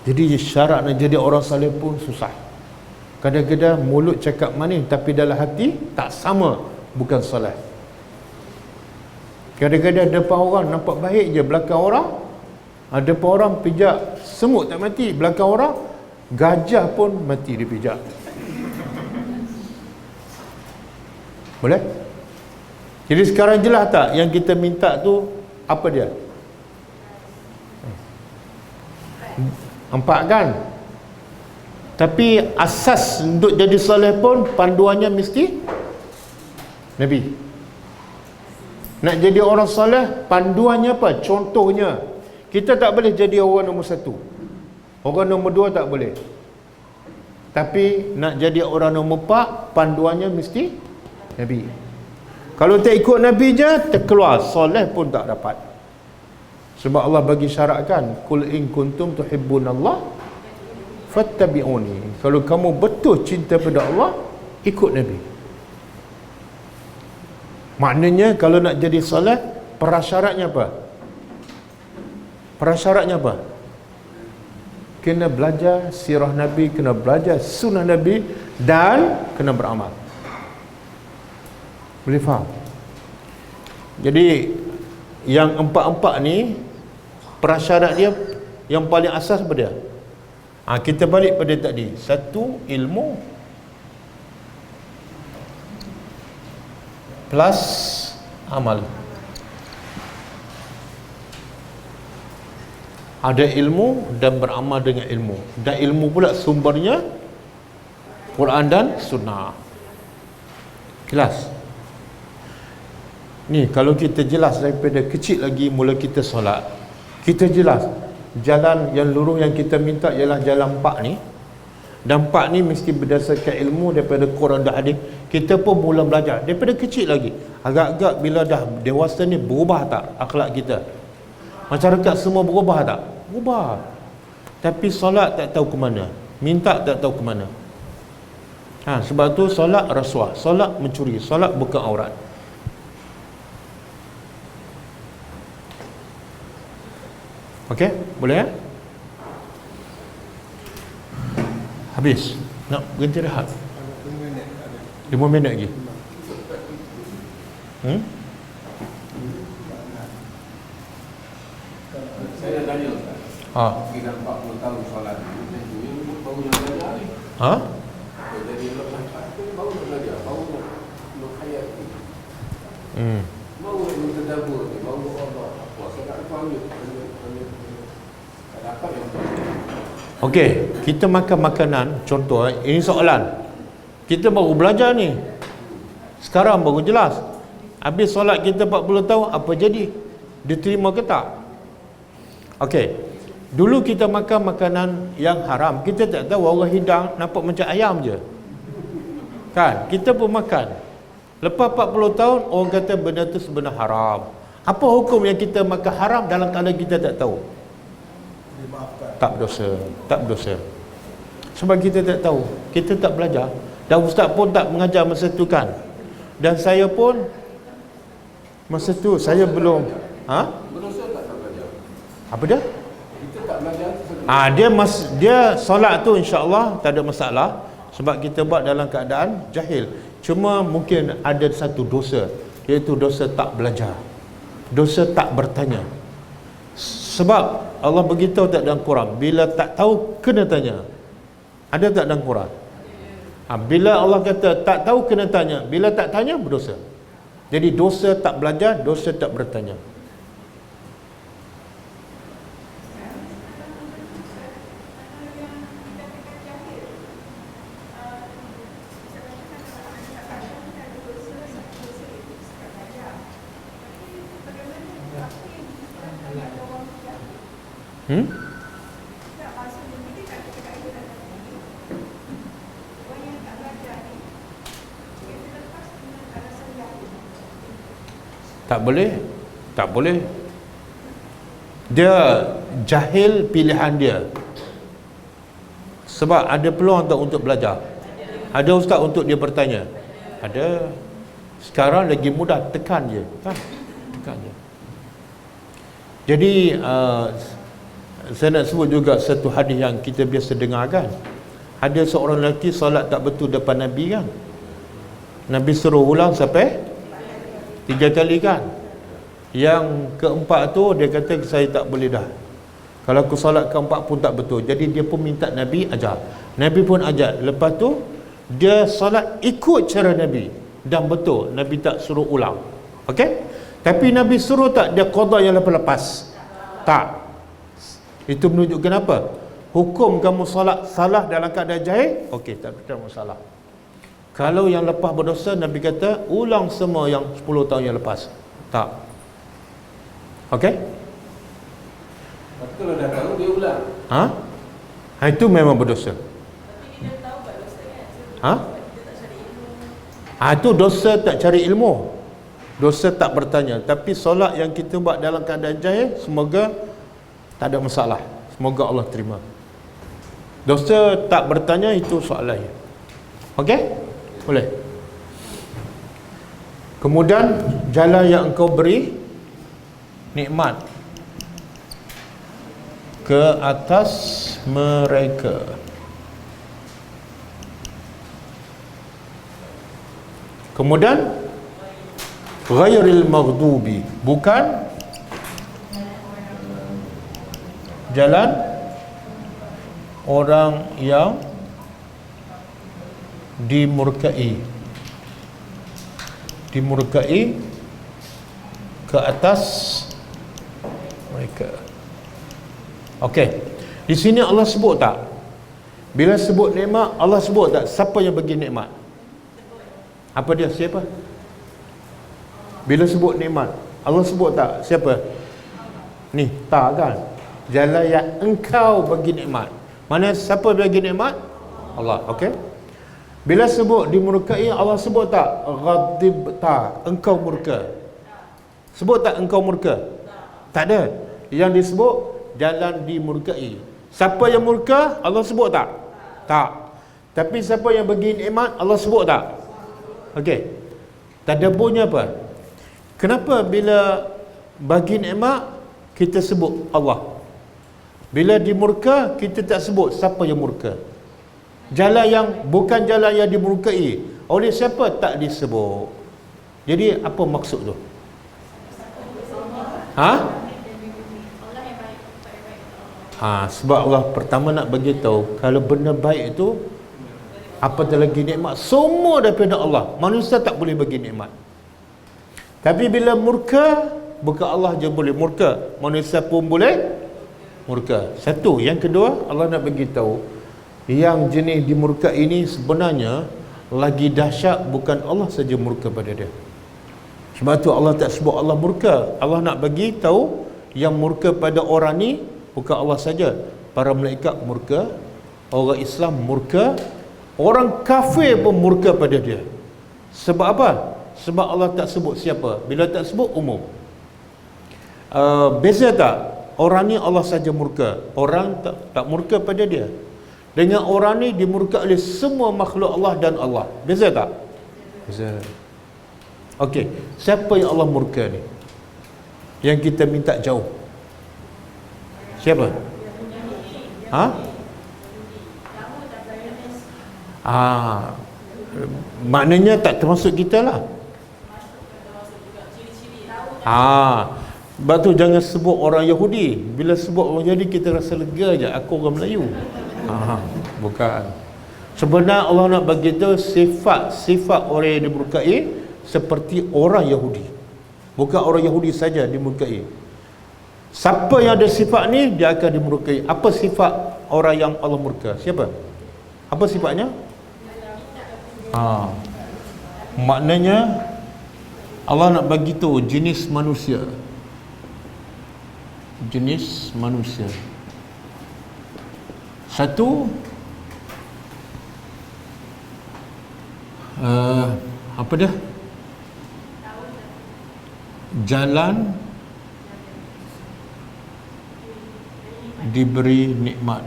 Speaker 1: Jadi syarat nak jadi orang soleh pun susah. Kadang-kadang mulut cakap manis tapi dalam hati tak sama, bukan soleh. Kadang-kadang depan orang nampak baik je, belakang orang depan orang pijak semut tak mati, belakang orang gajah pun mati dia pijak. Boleh? Jadi sekarang jelas tak yang kita minta tu apa dia? 4 kan? Tapi asas untuk jadi soleh pun panduannya mesti Nabi. Nak jadi orang soleh panduannya apa? Contohnya, kita tak boleh jadi orang nombor 1, orang nombor 2 tak boleh. Tapi nak jadi orang nombor 4 panduannya mesti Nabi. Kalau tak ikut Nabi je, terkeluar, soleh pun tak dapat. Sebab Allah bagi syaratkan, kul in kuntum tuhibbunallah fattabi'uni. Kalau kamu betul cinta pada Allah, ikut Nabi. Maknanya kalau nak jadi soleh, prasyaratnya apa? Prasyaratnya apa? Kena belajar sirah Nabi, kena belajar sunnah Nabi, dan kena beramal. Boleh faham? Jadi yang 4 ni prasyarat dia yang paling asas apa dia? Kita balik pada tadi. 1, ilmu plus amal. Ada ilmu dan beramal dengan ilmu. Dan ilmu pula sumbernya Quran dan Sunnah. Kelas. Ni kalau kita jelas daripada kecil lagi mula kita solat, kita jelas jalan yang lurus yang kita minta ialah jalan 4 ni. Dan 4 ni mesti berdasarkan ilmu daripada Quran dan hadis. Kita pun mula belajar daripada kecil lagi. Agak-agak bila dah dewasa ni, berubah tak akhlak kita? Masyarakat semua berubah tak? Berubah. Tapi solat tak tahu ke mana, minta tak tahu ke mana. Sebab tu solat rasuah, solat mencuri, solat buka aurat. Okey, boleh ya? Habis. Nak berhenti rehat 5 minit lagi.
Speaker 4: Saya tanya kira 40 tahun solat ini baru nak belajar ni. Jadi baru nak belajar, baru nak hayat ni. Baru nak tadabbur ni, baru Allah puasa tak faham ni. Tak dapat yang
Speaker 1: Okey, kita makan makanan, contoh ini soalan. Kita baru belajar ni. Sekarang baru jelas. Habis solat kita 40 tahun, apa jadi? Diterima ke tak? Okey. Dulu kita makan makanan yang haram, kita tak tahu, orang hidang nampak macam ayam je. Kan? Kita pun makan. Lepas 40 tahun, orang kata benda tu sebenarnya haram. Apa hukum yang kita makan haram dalam keadaan kita tak tahu? Tak berdosa, tak berdosa. Sebab kita tak tahu, kita tak belajar. Dan ustaz pun tak mengajar masa tu kan. Dan saya pun masa tu saya belum
Speaker 4: berdosa tak belajar.
Speaker 1: Apa dia?
Speaker 4: Kita tak belajar.
Speaker 1: Dia solat tu insya-Allah tak ada masalah sebab kita buat dalam keadaan jahil. Cuma mungkin ada satu dosa, iaitu dosa tak belajar. Dosa tak bertanya. Sebab Allah beritahu tak dalam Quran, bila tak tahu kena tanya. Ada tak dalam Quran? Bila Allah kata tak tahu kena tanya, bila tak tanya berdosa. Jadi dosa tak belajar, dosa tak bertanya. Tak boleh. Tak boleh. Dia jahil pilihan dia. Sebab ada peluang tak untuk belajar? Ada ustaz untuk dia bertanya? Ada. Sekarang lagi mudah, tekan je kan? Tekan je. Jadi saya nak sebut juga satu hadis yang kita biasa dengar kan. Ada seorang lelaki solat tak betul depan Nabi kan. Nabi suruh ulang sampai 3 kali kan. Yang keempat tu dia kata saya tak boleh dah. Kalau aku solat keempat pun tak betul. Jadi dia pun minta Nabi ajar. Nabi pun ajar. Lepas tu dia solat ikut cara Nabi dan betul. Nabi tak suruh ulang. Okey? Tapi Nabi suruh tak dia qada yang lepas-lepas? Tak. Itu menunjukkan apa? Hukum kamu solat salah dalam keadaan jahil, okey, tak ada masalah. Kalau yang lepas berdosa, Nabi kata ulang semua yang 10 tahun yang lepas. Tak. Okey?
Speaker 4: Tapi kalau dah tahu dia ulang.
Speaker 1: Ha? Itu memang berdosa. Ha? Itu dosa tak cari ilmu. Dosa tak bertanya. Tapi solat yang kita buat dalam keadaan jahil, semoga tak ada masalah. Semoga Allah terima. Dosa tak bertanya itu soalannya. Okey? Boleh. Kemudian jalan yang engkau beri nikmat ke atas mereka. Kemudian ghairil maghdubi, bukan jalan orang yang dimurkai ke atas mereka. Okey. Di sini Allah sebut tak? Bila sebut nikmat, Allah sebut tak siapa yang bagi nikmat? Apa dia? Siapa? Bila sebut nikmat, Allah sebut tak siapa? Ni, tak kan? Jalan yang engkau bagi nikmat. Mana siapa bagi nikmat? Allah. Okey. Bila sebut dimurkai, Allah sebut tak ghadibta, engkau murka? Sebut tak engkau murka? Tak ada. Yang disebut jalan dimurkai. Siapa yang murka? Allah sebut tak? Tak. Tapi siapa yang bagi nikmat? Allah sebut tak? Okey. Tadabburnya apa? Kenapa bila bagi nikmat kita sebut Allah? Bila dimurka kita tak sebut siapa yang murka. Jalan yang bukan jalan yang dimurkai oleh siapa tak disebut. Jadi apa maksud tu? Sebab Allah pertama nak bagi tahu kalau benda baik itu apatah lagi nikmat semua daripada Allah. Manusia tak boleh bagi nikmat. Tapi bila murka, bukan Allah je boleh murka, manusia pun boleh murka. Satu. Yang kedua, Allah nak bagi tahu yang jenis dimurka ini sebenarnya lagi dahsyat bukan Allah saja murka pada dia. Sebab tu Allah tak sebut Allah murka. Allah nak bagi tahu yang murka pada orang ni bukan Allah saja. Para malaikat murka, orang Islam murka, orang kafir pun murka pada dia. Sebab apa? Sebab Allah tak sebut siapa. Bila tak sebut umum. Beza tak? Orang ni Allah saja murka, orang tak murka pada dia. Dengan orang ni dimurka oleh semua makhluk Allah dan Allah. Beza tak? Beza. Okey, siapa yang Allah murka ni? Yang kita minta jauh. Siapa? Maknanya tak termasuk kita lah. Sebab tu jangan sebut orang Yahudi. Bila sebut orang Yahudi kita rasa lega je, aku orang Melayu. Bukan. Sebenarnya Allah nak bagi tahu sifat orang yang dimurkai seperti orang Yahudi. Bukan orang Yahudi saja dimurkai. Siapa yang ada sifat ni dia akan dimurkai. Apa sifat orang yang Allah murka? Siapa? Apa sifatnya? Maknanya Allah nak bagi tahu jenis manusia. Jenis manusia. Satu, apa dia? jalan diberi nikmat.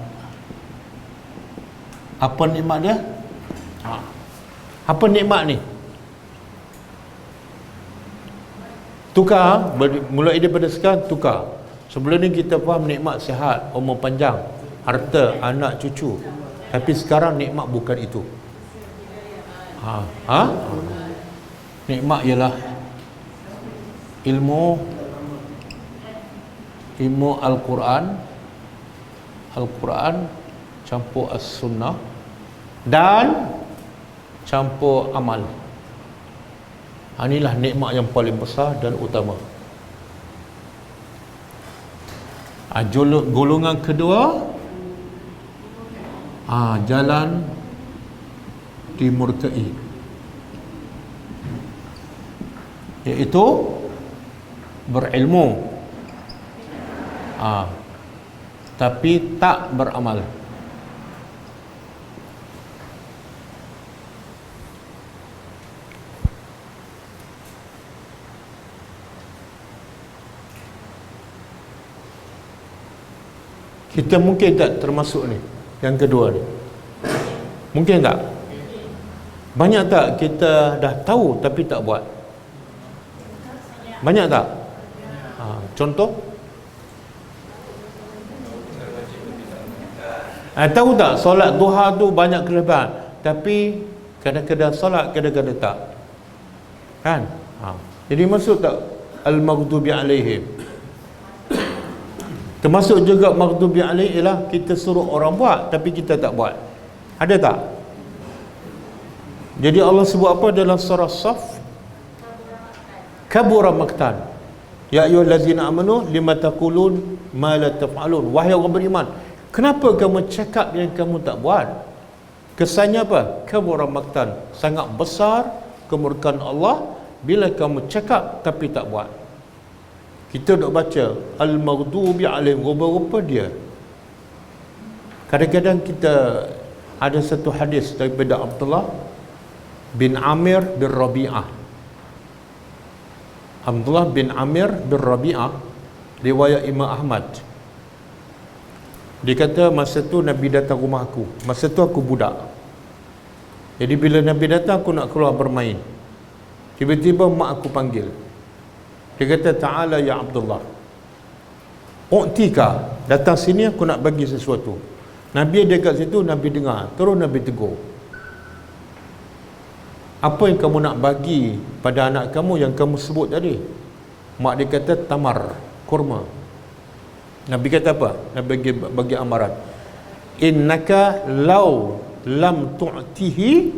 Speaker 1: Apa nikmat dia? Apa nikmat ni? Tukar, mulai daripada sekarang tukar. Sebelum ni kita faham nikmat sihat, umur panjang, harta, anak, cucu. Tapi sekarang nikmat bukan itu. Nikmat ialah ilmu Al-Quran campur As-Sunnah dan campur amal. Inilah nikmat yang paling besar dan utama. Golongan kedua, jalan dimurkai, iaitu berilmu tapi tak beramal. Kita mungkin tak termasuk ni, yang kedua ni. Mungkin tak? Banyak tak kita dah tahu tapi tak buat? Banyak tak? Contoh? Tahu tak solat duha tu banyak kelebihan, tapi kadang-kadang solat, kadang-kadang tak. Kan? Jadi masuk tak al-maghdubi alaihim? Termasuk juga maghdubi alaih ialah kita suruh orang buat tapi kita tak buat. Ada tak? Jadi Allah sebut apa dalam surah Saf? Kabura maqtan. Ya ayyuhallazina amanu lima taqulun ma la taf'alun. Wahai orang beriman, kenapa kamu cakap yang kamu tak buat? Kesannya apa? Kabura maqtan. Sangat besar kemurkaan Allah bila kamu cakap tapi tak buat. Kita duk baca al-maghdubi alaihim, rupa-rupa dia. Kadang-kadang kita ada satu hadis daripada Abdullah bin Amir bin Rabi'ah. Abdullah bin Amir bin Rabi'ah, riwayat Imam Ahmad. Dia kata masa tu Nabi datang rumah aku. Masa tu aku budak. Jadi bila Nabi datang aku nak keluar bermain. Tiba-tiba mak aku panggil. Dia kata, ta'ala ya Abdullah, u'tika, datang sini aku nak bagi sesuatu. Nabi ada kat situ, Nabi dengar. Terus Nabi tegur, apa yang kamu nak bagi pada anak kamu yang kamu sebut tadi? Mak dia kata tamar, kurma. Nabi kata apa? Nabi bagi amaran, innaka law lam tu'tihi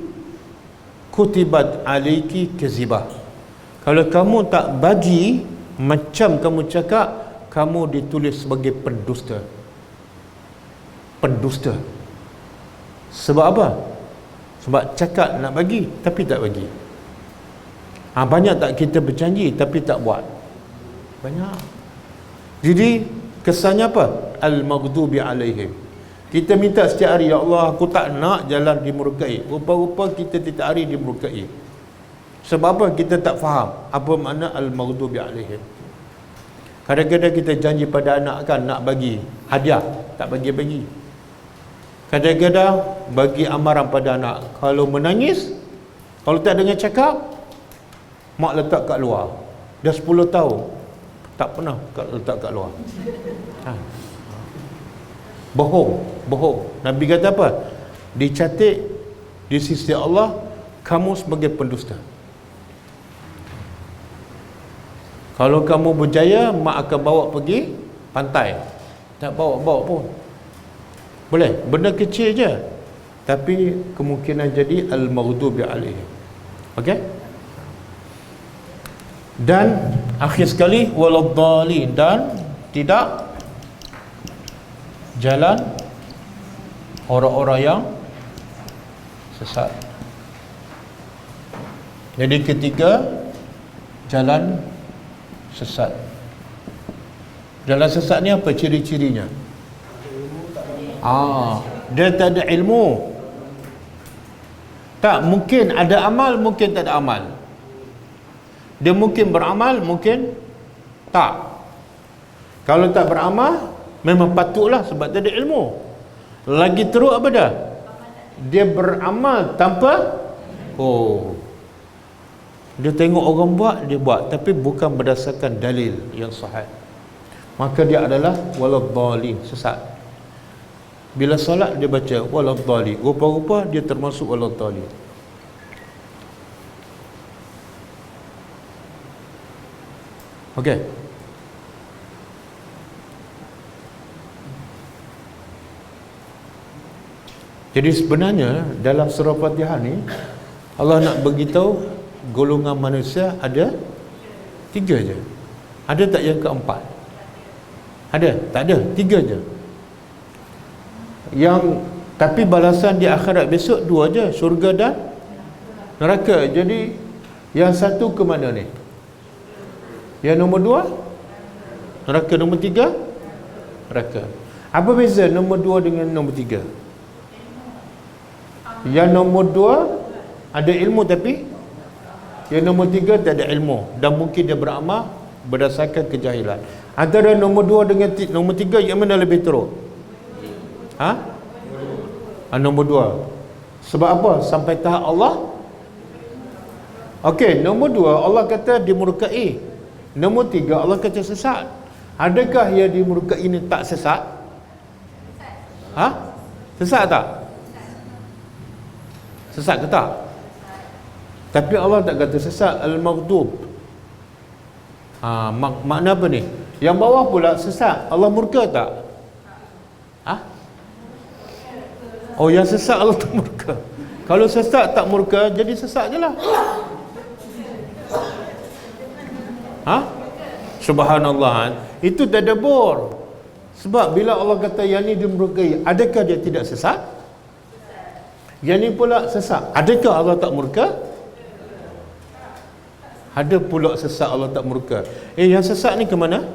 Speaker 1: kutibat alaiki kazibah. Kalau kamu tak bagi macam kamu cakap, kamu ditulis sebagai pendusta. Pendusta. Sebab apa? Sebab cakap nak bagi tapi tak bagi. Banyak tak kita berjanji tapi tak buat? Banyak. Jadi kesannya apa? Al-maghdubi alaihim. Kita minta setiap hari, ya Allah aku tak nak jalan dimurkai. Rupa-rupa kita tiap hari dimurkai. Sebab apa? Kita tak faham apa makna al-maghdubi alaihim. Kadang-kadang kita janji pada anak kan nak bagi hadiah, tak bagi-bagi. Kadang-kadang bagi amaran pada anak, kalau menangis, kalau tak dengar cakap, mak letak kat luar. Dah 10 tahun tak pernah letak kat luar. Bohong. Nabi kata apa? Dicatat di sisi Allah kamu sebagai pendusta. Kalau kamu berjaya, mak akan bawa pergi pantai. Tak bawa pun. Boleh, benda kecil je. Tapi kemungkinan jadi al-maghdubi alaihim. Okey? Dan akhir sekali waladhdallin, dan tidak jalan orang-orang yang sesat. Jadi ketiga, jalan sesat. Jalan sesat ni apa ciri-cirinya? Dia tak ada ilmu. Tak, mungkin ada amal, mungkin tak ada amal. Dia mungkin beramal, mungkin tak. Kalau tak beramal, memang patutlah sebab dia ada ilmu. Lagi teruk apa dah? Dia beramal tanpa dia tengok orang buat, dia buat, tapi bukan berdasarkan dalil yang sahih. Maka dia adalah waladhdallin, sesat. Bila solat dia baca waladhdallin, rupa-rupa dia termasuk waladhdallin. Okey. Jadi sebenarnya dalam surah Fatihah ni Allah nak beritahu golongan manusia ada 3 je. Ada tak yang keempat? Ada? Tak ada, 3 je. Yang tapi balasan di akhirat besok 2 je, syurga dan neraka. Jadi yang satu ke mana ni? Yang nombor 2 neraka, nombor 3 neraka. Apa beza nombor 2 dengan nombor 3? Yang nombor 2 ada ilmu, tapi yang nombor 3 tak ada ilmu dan mungkin dia beramal berdasarkan kejahilan. Antara nombor 2 dengan nombor 3, yang mana lebih teruk? Nombor 2. Sebab apa? Sampai tahap Allah. Okey, nombor 2 Allah kata dimurkai. Nombor 3 Allah kata sesat. Adakah yang dimurkai ini tak sesat? Sesat tak? Sesat ke tak? Tapi Allah tak kata sesat. Al-maghdub. Makna apa ni? Yang bawah pula sesat. Allah murka tak? Oh, yang sesat Allah tak murka. Kalau sesat tak murka, jadi sesat je lah. Subhanallah. Itu tadabbur. Sebab bila Allah kata yang ni dimurkai, adakah dia tidak sesat? Yang ni pula sesat, adakah Allah tak murka? Ada pula sesat Allah tak murka. Yang sesat ni ke mana?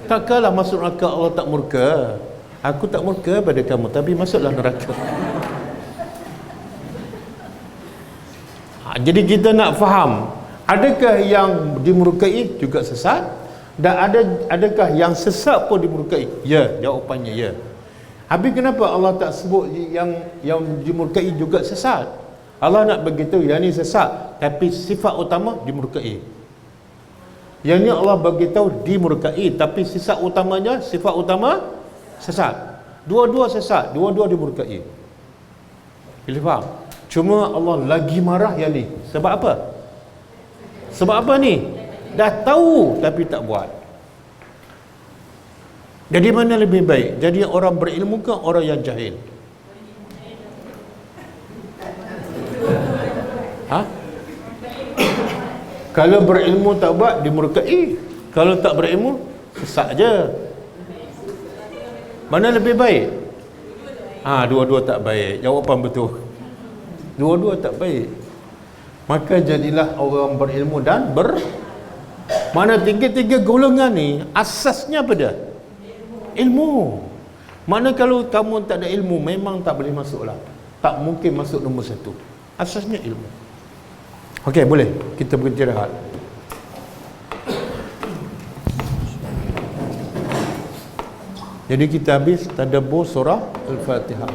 Speaker 1: Takkanlah masuk neraka Allah tak murka. Aku tak murka pada kamu, tapi masuklah neraka. Jadi kita nak faham, adakah yang dimurkai juga sesat? Dan adakah yang sesat pun dimurkai? Ya, jawapannya ya. Habis kenapa Allah tak sebut yang dimurkai juga sesat? Allah nak beritahu yang ni sesat, tapi sifat utama dimurkai. Yang ni Allah beritahu dimurkai, tapi sifat utamanya, sifat utama sesat. Dua-dua sesat, dua-dua dimurkai. Boleh faham? Cuma Allah lagi marah yang ni. Sebab apa? Sebab apa ni? Dah tahu tapi tak buat. Jadi mana lebih baik? Jadi orang berilmu ke orang yang jahil? Kalau berilmu tak buat, dimurkai. Kalau tak berilmu, sesat je. Mana lebih baik? Dua-dua tak baik. Jawapan betul. Dua-dua tak baik. Maka jadilah orang berilmu dan mana tiga-tiga golongan ni asasnya apa dia? Ilmu. Mana kalau kamu tak ada ilmu, memang tak boleh masuklah. Tak mungkin masuk nombor 1. Asasnya ilmu. Okey, boleh kita berhenti rehat. Jadi kita habis tadabbur surah Al-Fatihah.